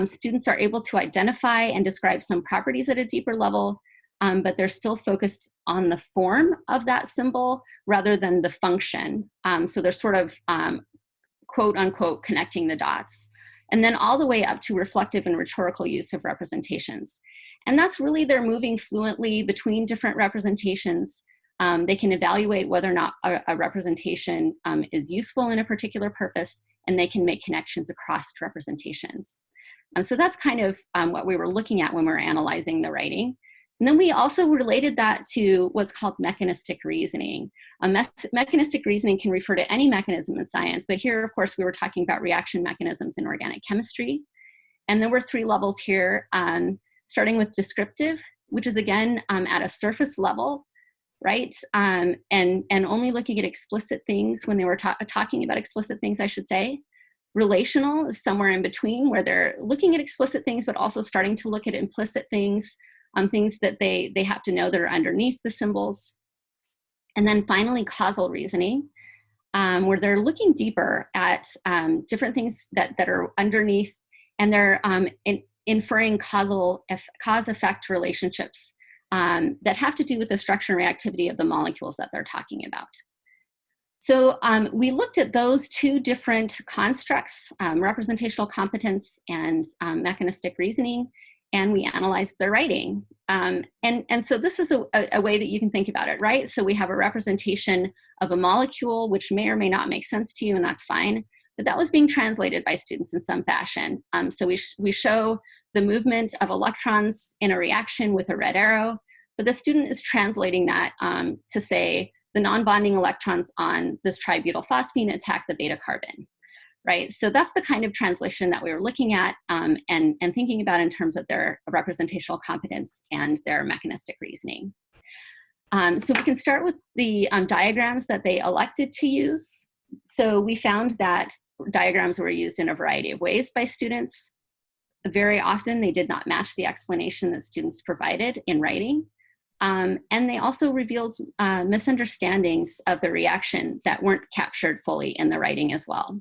Students are able to identify and describe some properties at a deeper level, but they're still focused on the form of that symbol rather than the function. So they're sort of quote unquote connecting the dots. And then all the way up to reflective and rhetorical use of representations. And that's really they're moving fluently between different representations. They can evaluate whether or not a representation is useful in a particular purpose, and they can make connections across representations. So that's kind of what we were looking at when we were analyzing the writing. And then we also related that to what's called mechanistic reasoning. Mechanistic reasoning can refer to any mechanism in science, but here, of course, we were talking about reaction mechanisms in organic chemistry. And there were 3 levels here, starting with descriptive, which is again at a surface level, right? And only looking at explicit things when they were talking about explicit things, I should say. Relational is somewhere in between, where they're looking at explicit things, but also starting to look at implicit things, things that they have to know that are underneath the symbols. And then finally, causal reasoning, where they're looking deeper at different things that are underneath, and they're inferring cause-effect relationships that have to do with the structure and reactivity of the molecules that they're talking about. So we looked at those 2 different constructs, representational competence and mechanistic reasoning, and we analyzed their writing. And so this is a way that you can think about it, right? So we have a representation of a molecule, which may or may not make sense to you, and that's fine, but that was being translated by students in some fashion. So we show the movement of electrons in a reaction with a red arrow, but the student is translating that to say, the non-bonding electrons on this tributyl phosphine attack the beta carbon, right? So that's the kind of translation that we were looking at and thinking about in terms of their representational competence and their mechanistic reasoning. So we can start with the diagrams that they elected to use. So we found that diagrams were used in a variety of ways by students. Very often they did not match the explanation that students provided in writing. And they also revealed misunderstandings of the reaction that weren't captured fully in the writing as well.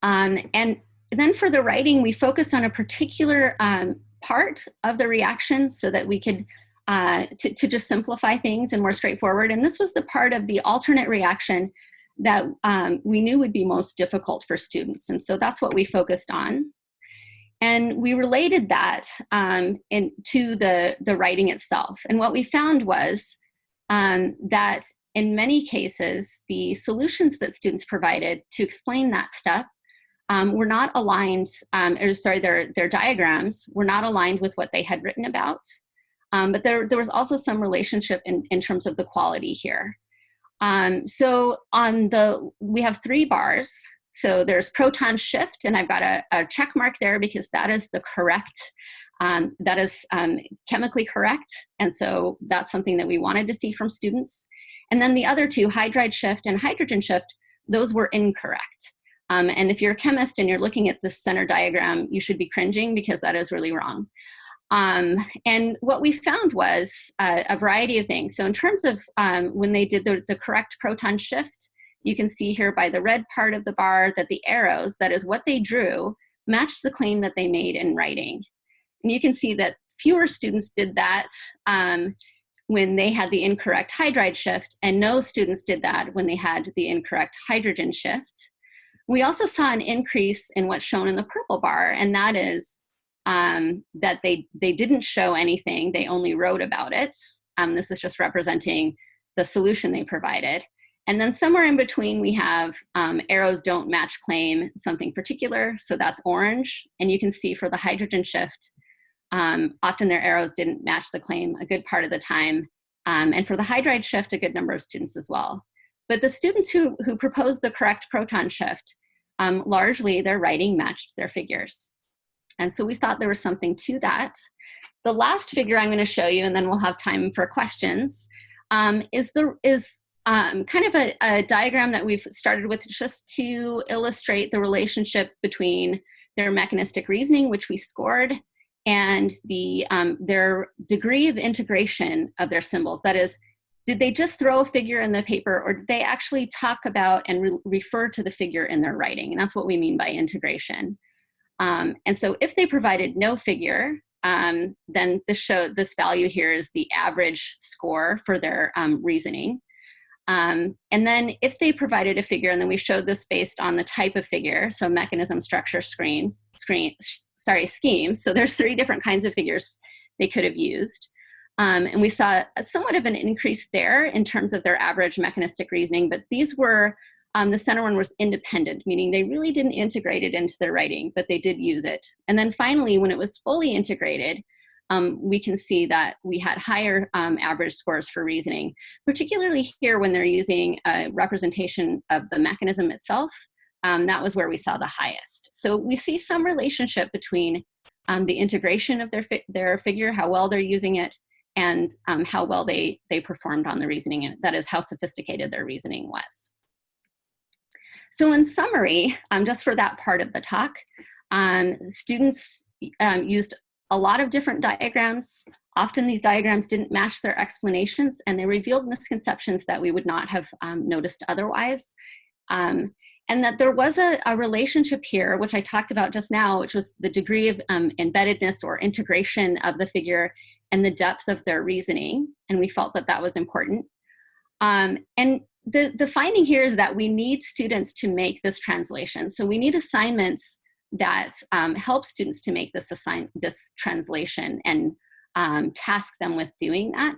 And then for the writing, we focused on a particular part of the reaction so that we could to just simplify things and more straightforward. And this was the part of the alternate reaction that we knew would be most difficult for students. And so that's what we focused on. And we related that to the writing itself. And what we found was that in many cases, the solutions that students provided to explain that stuff were not aligned, their diagrams were not aligned with what they had written about. But there was also some relationship in terms of the quality here. So we have 3 bars. So there's proton shift, and I've got a check mark there because that is the correct, that is chemically correct. And so that's something that we wanted to see from students. And then the other 2, hydride shift and hydrogen shift, those were incorrect. And if you're a chemist and you're looking at this center diagram, you should be cringing because that is really wrong. And what we found was a variety of things. So in terms of when they did the correct proton shift, you can see here by the red part of the bar that the arrows, that is what they drew, matched the claim that they made in writing. And you can see that fewer students did that when they had the incorrect hydride shift, and no students did that when they had the incorrect hydrogen shift. We also saw an increase in what's shown in the purple bar, and that is that they didn't show anything, they only wrote about it. This is just representing the solution they provided. And then somewhere in between we have arrows don't match claim something particular, so that's orange. And you can see for the hydrogen shift, often their arrows didn't match the claim a good part of the time. And for the hydride shift, a good number of students as well. But the students who proposed the correct proton shift, largely their writing matched their figures. And so we thought there was something to that. The last figure I'm going to show you, and then we'll have time for questions, is kind of a diagram that we've started with just to illustrate the relationship between their mechanistic reasoning, which we scored, and their degree of integration of their symbols. That is, did they just throw a figure in the paper, or did they actually talk about and refer to the figure in their writing? And that's what we mean by integration. And so if they provided no figure, then this value here is the average score for their reasoning. And then if they provided a figure, and then we showed this based on the type of figure, so mechanism, structure, schemes. So there's 3 different kinds of figures they could have used. And we saw somewhat of an increase there in terms of their average mechanistic reasoning, but these were, the center one was independent, meaning they really didn't integrate it into their writing, but they did use it. And then finally, when it was fully integrated, we can see that we had higher average scores for reasoning, particularly here when they're using a representation of the mechanism itself. That was where we saw the highest. So we see some relationship between the integration of their figure, how well they're using it, and how well they performed on the reasoning, and that is how sophisticated their reasoning was. So in summary, just for that part of the talk, students used a lot of different diagrams. Often these diagrams didn't match their explanations, and they revealed misconceptions that we would not have noticed otherwise. And that there was a relationship here, which I talked about just now, which was the degree of embeddedness or integration of the figure and the depth of their reasoning. And we felt that that was important. And the finding here is that we need students to make this translation. So we need assignments that help students to make this translation and task them with doing that.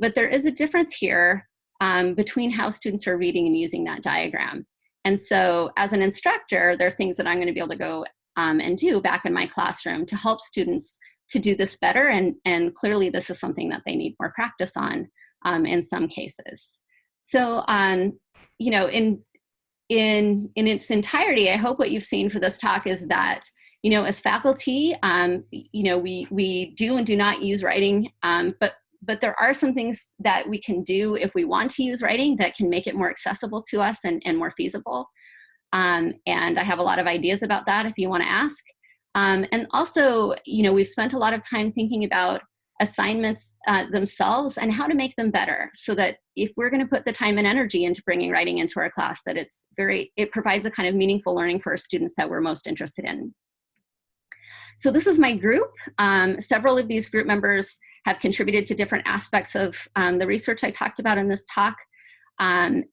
But there is a difference here between how students are reading and using that diagram. And so as an instructor, there are things that I'm going to be able to go and do back in my classroom to help students to do this better. And clearly this is something that they need more practice on in some cases. So, you know, in its entirety, I hope what you've seen for this talk is that, you know, as faculty, you know, we do and do not use writing, but there are some things that we can do if we want to use writing that can make it more accessible to us and more feasible. And I have a lot of ideas about that if you want to ask. And also, you know, we've spent a lot of time thinking about assignments themselves and how to make them better, so that if we're going to put the time and energy into bringing writing into our class, that it provides a kind of meaningful learning for our students that we're most interested in. So this is my group. Several of these group members have contributed to different aspects of the research I talked about in this talk. And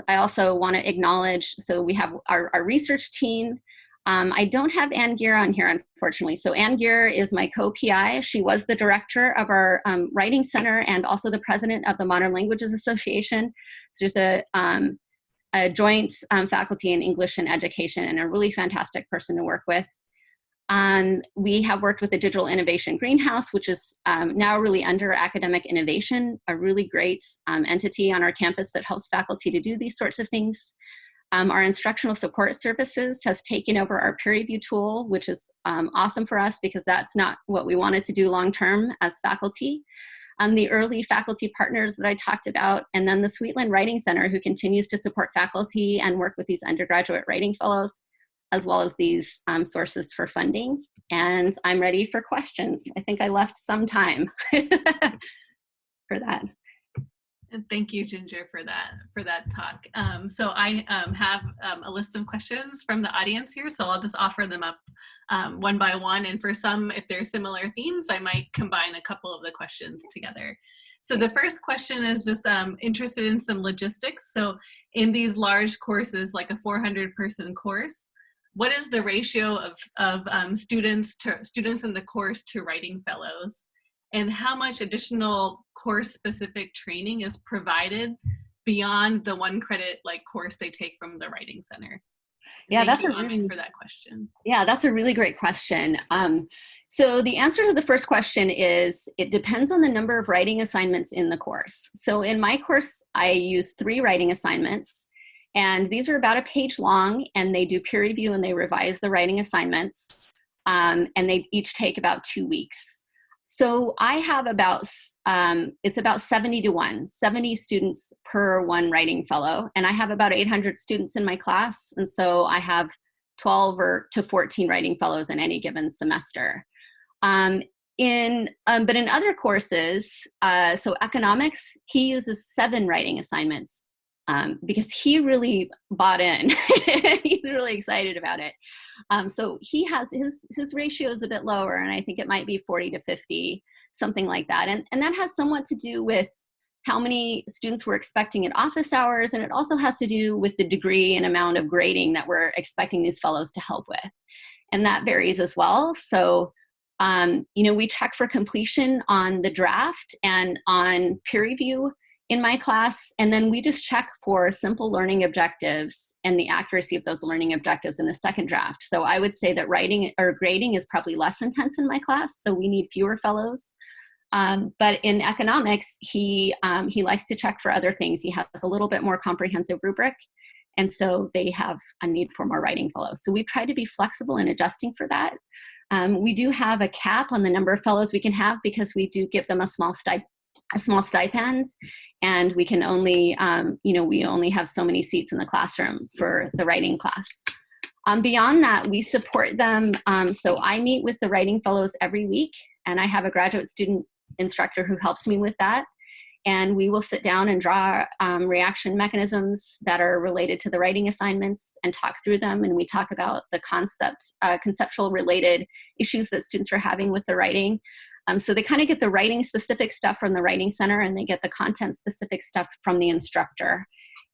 I also want to acknowledge, so we have our research team. I don't have Ann Gear on here, unfortunately. So Ann Gear is my co-PI. She was the director of our writing center and also the president of the Modern Languages Association. So there's a joint faculty in English and education, and a really fantastic person to work with. We have worked with the Digital Innovation Greenhouse, which is now really under Academic Innovation, a really great entity on our campus that helps faculty to do these sorts of things. Our instructional support services has taken over our peer review tool, which is awesome for us because that's not what we wanted to do long-term as faculty. the early faculty partners that I talked about, and then the Sweetland Writing Center, who continues to support faculty and work with these undergraduate writing fellows, as well as these sources for funding. And I'm ready for questions. I think I left some time for that. And thank you, Ginger, for that talk. So I have a list of questions from the audience here, so I'll just offer them up one by one. And for some, if they're similar themes, I might combine a couple of the questions together. So the first question is just interested in some logistics. So in these large courses, like a 400-person course, what is the ratio of students in the course to writing fellows? And how much additional course-specific training is provided beyond the 1 credit like course they take from the Writing Center? Yeah, Thank you, Amin, for that question. Yeah, that's a really great question. So the answer to the first question is it depends on the number of writing assignments in the course. So in my course, I use 3 writing assignments, and these are about a page long, and they do peer review and they revise the writing assignments, and they each take about 2 weeks. So I have it's about 70 to 1, 70 students per 1 writing fellow. And I have about 800 students in my class. And so I have 12 to 14 writing fellows in any given semester. But in other courses, so economics, he uses 7 writing assignments because he really bought in. He's really excited about it. So he has his ratio is a bit lower, and I think it might be 40 to 50, something like that. And that has somewhat to do with how many students we're expecting at office hours, and it also has to do with the degree and amount of grading that we're expecting these fellows to help with. And that varies as well. So, we check for completion on the draft and on peer review in my class, and then we just check for simple learning objectives and the accuracy of those learning objectives in the second draft. So I would say that writing or grading is probably less intense in my class, so we need fewer fellows. But in economics, he likes to check for other things. He has a little bit more comprehensive rubric, and so they have a need for more writing fellows. So we've tried to be flexible in adjusting for that. We do have a cap on the number of fellows we can have because we do give them a small stipend, and we can only, we only have so many seats in the classroom for the writing class. Beyond that, we support them. So I meet with the writing fellows every week, and I have a graduate student instructor who helps me with that. And we will sit down and draw reaction mechanisms that are related to the writing assignments and talk through them. And we talk about the conceptual related issues that students are having with the writing. So they kind of get the writing specific stuff from the Writing Center, and they get the content specific stuff from the instructor.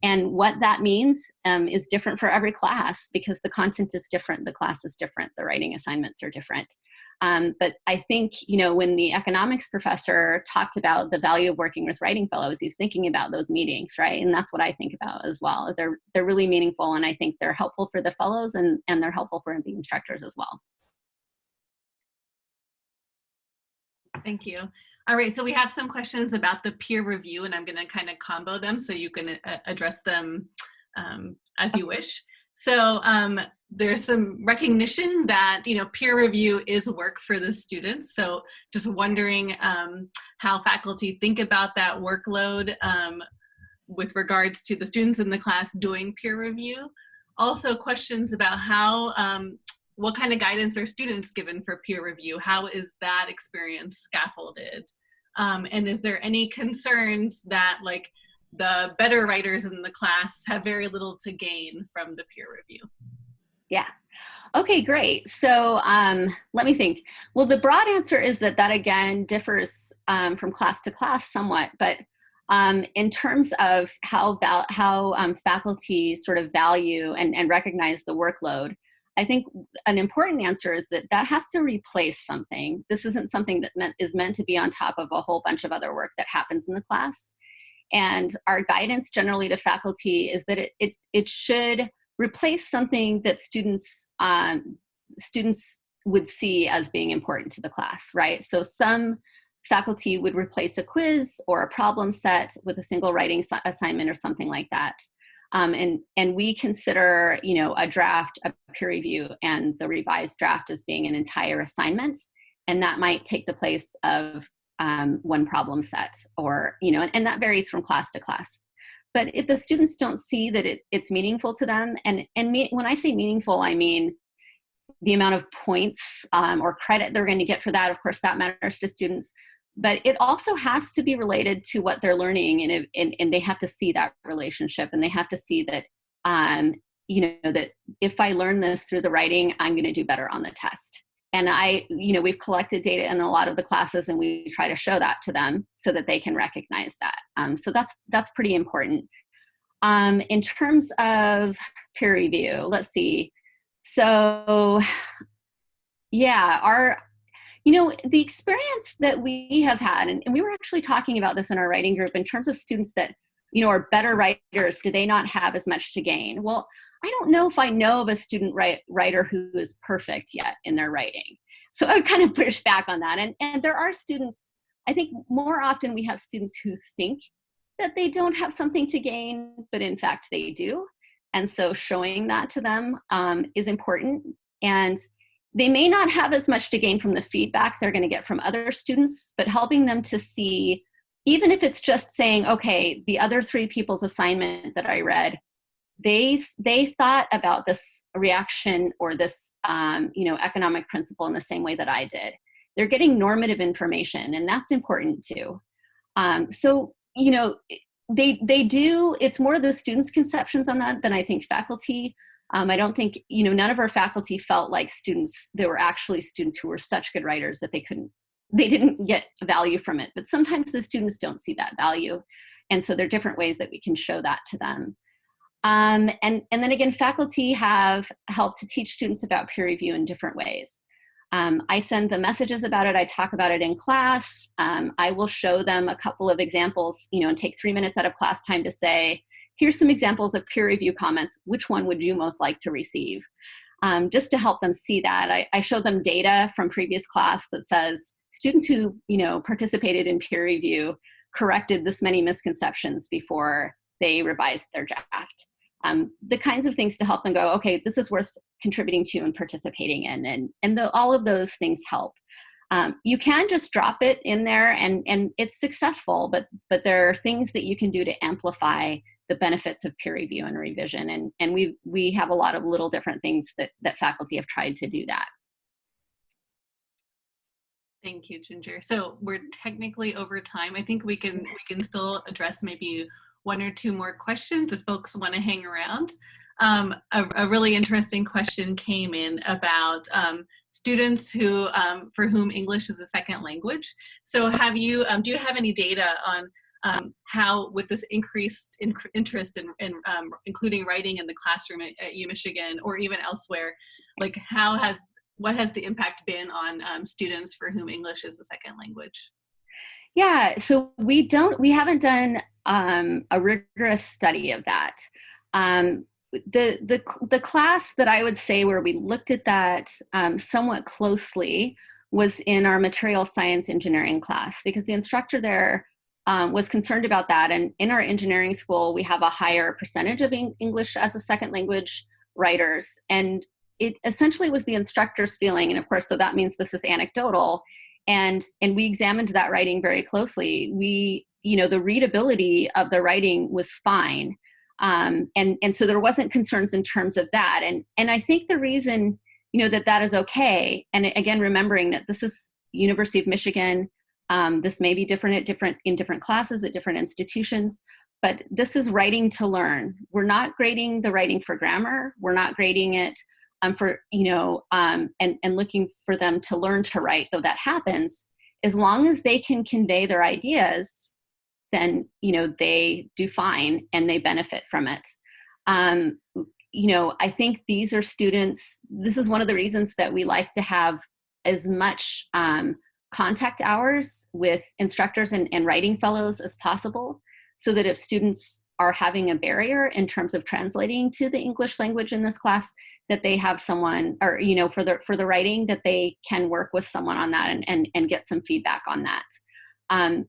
And what that means is different for every class because the content is different, the class is different, the writing assignments are different. But I think, when the economics professor talked about the value of working with writing fellows, he's thinking about those meetings, right? And that's what I think about as well. They're really meaningful, and I think they're helpful for the fellows and they're helpful for the instructors as well. Thank you. All right, so we have some questions about the peer review, and I'm going to kind of combo them so you can address them as you wish. So there's some recognition that peer review is work for the students. So just wondering how faculty think about that workload with regards to the students in the class doing peer review. Also questions about how what kind of guidance are students given for peer review? How is that experience scaffolded? And is there any concerns that the better writers in the class have very little to gain from the peer review? Yeah. Okay, great. So let me think. Well, the broad answer is that again differs from class to class somewhat, but in terms of how faculty sort of value and recognize the workload, I think an important answer is that has to replace something. This isn't something that is meant to be on top of a whole bunch of other work that happens in the class. And our guidance generally to faculty is that it should replace something that students would see as being important to the class, right? So some faculty would replace a quiz or a problem set with a single writing assignment or something like that. And we consider, a draft, a peer review, and the revised draft as being an entire assignment. And that might take the place of one problem set, or, you know, and that varies from class to class. But if the students don't see that it's meaningful to them, when I say meaningful, I mean the amount of points or credit they're going to get for that. Of course, that matters to students. But it also has to be related to what they're learning, and they have to see that relationship, and they have to see that, you know, that if I learn this through the writing, I'm going to do better on the test. And you know, we've collected data in a lot of the classes, and we try to show that to them so that they can recognize that. So that's pretty important. In terms of peer review, let's see. So yeah, you know, the experience that we have had, and we were actually talking about this in our writing group, in terms of students that, you know, are better writers, do they not have as much to gain? Well, I don't know if I know of a student writer who is perfect yet in their writing. So I would kind of push back on that. And there are students, I think more often we have students who think that they don't have something to gain, but in fact they do. And so showing that to them is important. And they may not have as much to gain from the feedback they're going to get from other students, but helping them to see, even if it's just saying, okay, the other 3 people's assignment that I read, they thought about this reaction or this you know, economic principle in the same way that I did. They're getting normative information, and that's important too. So, you know, they do, it's more the students' conceptions on that than I think faculty. I don't think, you know, none of our faculty felt like students, there were actually students who were such good writers that they didn't get value from it. But sometimes the students don't see that value. And so there are different ways that we can show that to them. And then again, faculty have helped to teach students about peer review in different ways. I send them messages about it. I talk about it in class. I will show them a couple of examples, you know, and take 3 minutes out of class time to say, here's some examples of peer review comments. Which one would you most like to receive? Just to help them see that. I show them data from previous class that says students who, you know, participated in peer review corrected this many misconceptions before they revised their draft. The kinds of things to help them go, okay, this is worth contributing to and participating in, and all of those things help. You can just drop it in there and it's successful, but there are things that you can do to amplify the benefits of peer review and revision, and we have a lot of little different things that faculty have tried to do that. Thank you, Ginger. So we're technically over time. I think we can still address maybe 1 or 2 more questions if folks want to hang around. A really interesting question came in about students who for whom English is a second language. So have you do you have any data on how, with this increased interest in including writing in the classroom at U Michigan or even elsewhere, like what has the impact been on students for whom English is a second language? Yeah, so we haven't done a rigorous study of that. The class that I would say where we looked at that somewhat closely was in our material science engineering class, because the instructor there was concerned about that. And in our engineering school, we have a higher percentage of English as a second language writers. And it essentially was the instructor's feeling, and of course, so that means this is anecdotal, and we examined that writing very closely. You know, the readability of the writing was fine. And so there wasn't concerns in terms of that. And I think the reason, you know, that is okay, and again, remembering that this is University of Michigan, this may be different in different classes at different institutions, but this is writing to learn. We're not grading the writing for grammar. We're not grading it for, you know, and looking for them to learn to write, though that happens. As long as they can convey their ideas, then, you know, they do fine and they benefit from it. You know, I think these are students, this is one of the reasons that we like to have as much contact hours with instructors and writing fellows as possible, so that if students are having a barrier in terms of translating to the English language in this class, that they have someone, or, you know, for the writing, that they can work with someone on that and get some feedback on that.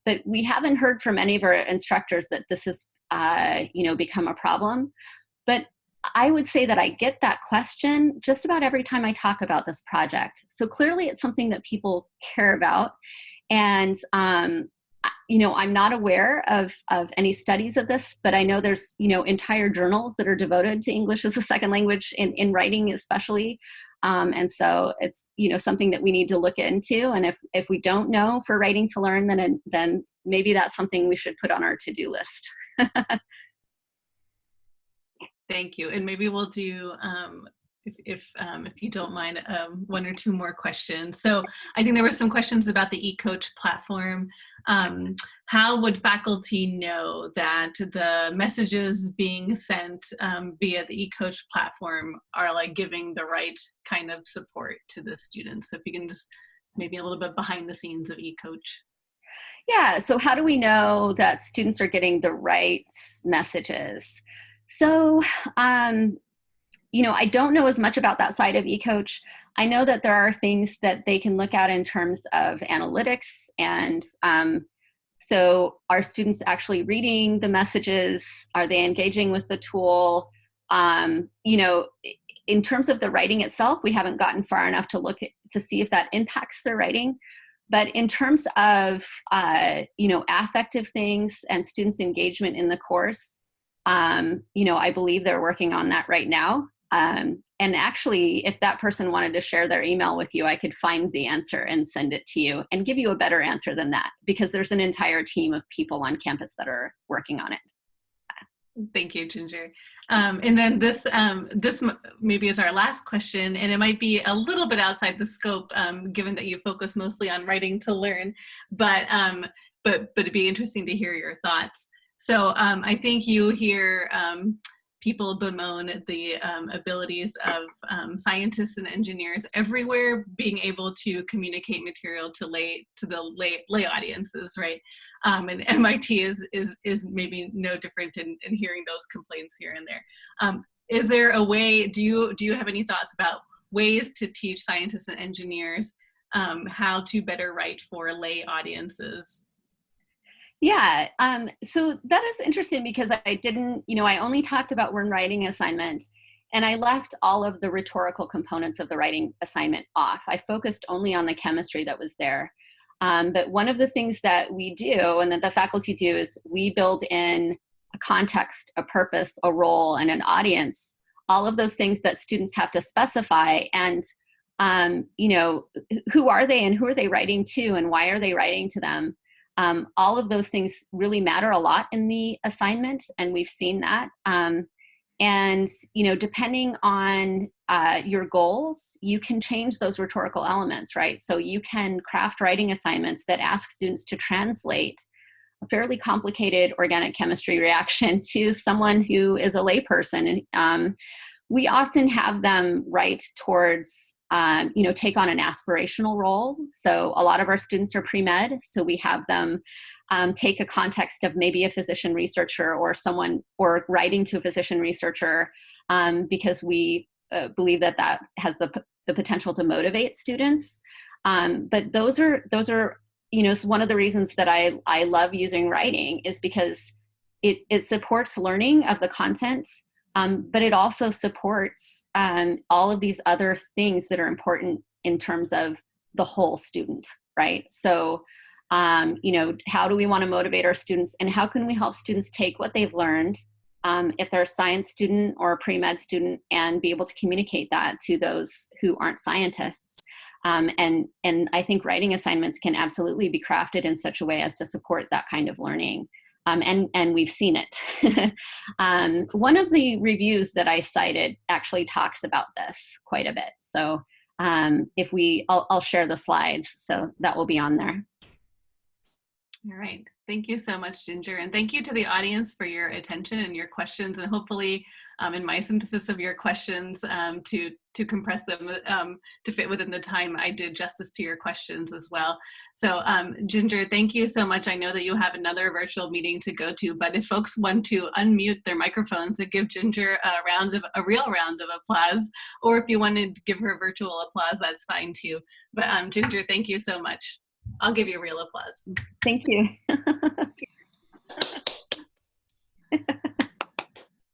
But we haven't heard from any of our instructors that this has, you know, become a problem. But I would say that I get that question just about every time I talk about this project. So clearly it's something that people care about. And you know, I'm not aware of any studies of this, but I know there's, you know, entire journals that are devoted to English as a second language in writing especially. And so it's, you know, something that we need to look into. And if we don't know for writing to learn, then maybe that's something we should put on our to-do list. Thank you. And maybe we'll do, if you don't mind, one or two more questions. So I think there were some questions about the eCoach platform. How would faculty know that the messages being sent via the eCoach platform are like giving the right kind of support to the students? So if you can just maybe a little bit behind the scenes of eCoach. Yeah, so how do we know that students are getting the right messages? So, you know, I don't know as much about that side of eCoach. I know that there are things that they can look at in terms of analytics. And so are students actually reading the messages? Are they engaging with the tool? You know, in terms of the writing itself, we haven't gotten far enough to look to see if that impacts their writing. But in terms of, you know, affective things and students' engagement in the course, you know, I believe they're working on that right now. And actually, if that person wanted to share their email with you, I could find the answer and send it to you and give you a better answer than that, because there's an entire team of people on campus that are working on it. Thank you, Ginger. And then this maybe is our last question, and it might be a little bit outside the scope, given that you focus mostly on writing to learn, but it'd be interesting to hear your thoughts. So I think you hear people bemoan the abilities of scientists and engineers everywhere being able to communicate material to the lay audiences, right? And MIT is maybe no different in hearing those complaints here and there. Is there a way? Do you have any thoughts about ways to teach scientists and engineers how to better write for lay audiences? Yeah, so that is interesting because I didn't, you know, I only talked about one writing assignment and I left all of the rhetorical components of the writing assignment off. I focused only on the chemistry that was there. But one of the things that we do and that the faculty do is we build in a context, a purpose, a role, and an audience, all of those things that students have to specify. And, you know, who are they and who are they writing to and why are they writing to them? All of those things really matter a lot in the assignment, and we've seen that. And, you know, depending on your goals, you can change those rhetorical elements, right? So you can craft writing assignments that ask students to translate a fairly complicated organic chemistry reaction to someone who is a layperson. And we often have them write towards you know, take on an aspirational role. So a lot of our students are pre-med, so we have them take a context of maybe a physician researcher or someone, or writing to a physician researcher, because we believe that that has the potential to motivate students. But those are, you know, one of the reasons that I love using writing is because it supports learning of the content. But it also supports all of these other things that are important in terms of the whole student, right? So, you know, how do we want to motivate our students, and how can we help students take what they've learned, if they're a science student or a pre-med student, and be able to communicate that to those who aren't scientists? And I think writing assignments can absolutely be crafted in such a way as to support that kind of learning. And we've seen it. One of the reviews that I cited actually talks about this quite a bit. So I'll share the slides, so that will be on there. All right. Thank you so much, Ginger. And thank you to the audience for your attention and your questions. And hopefully in my synthesis of your questions to compress them to fit within the time, I did justice to your questions as well. So Ginger, thank you so much. I know that you have another virtual meeting to go to, but if folks want to unmute their microphones to give Ginger a real round of applause, or if you wanted to give her virtual applause, that's fine too. But Ginger, thank you so much. I'll give you a real applause. Thank you.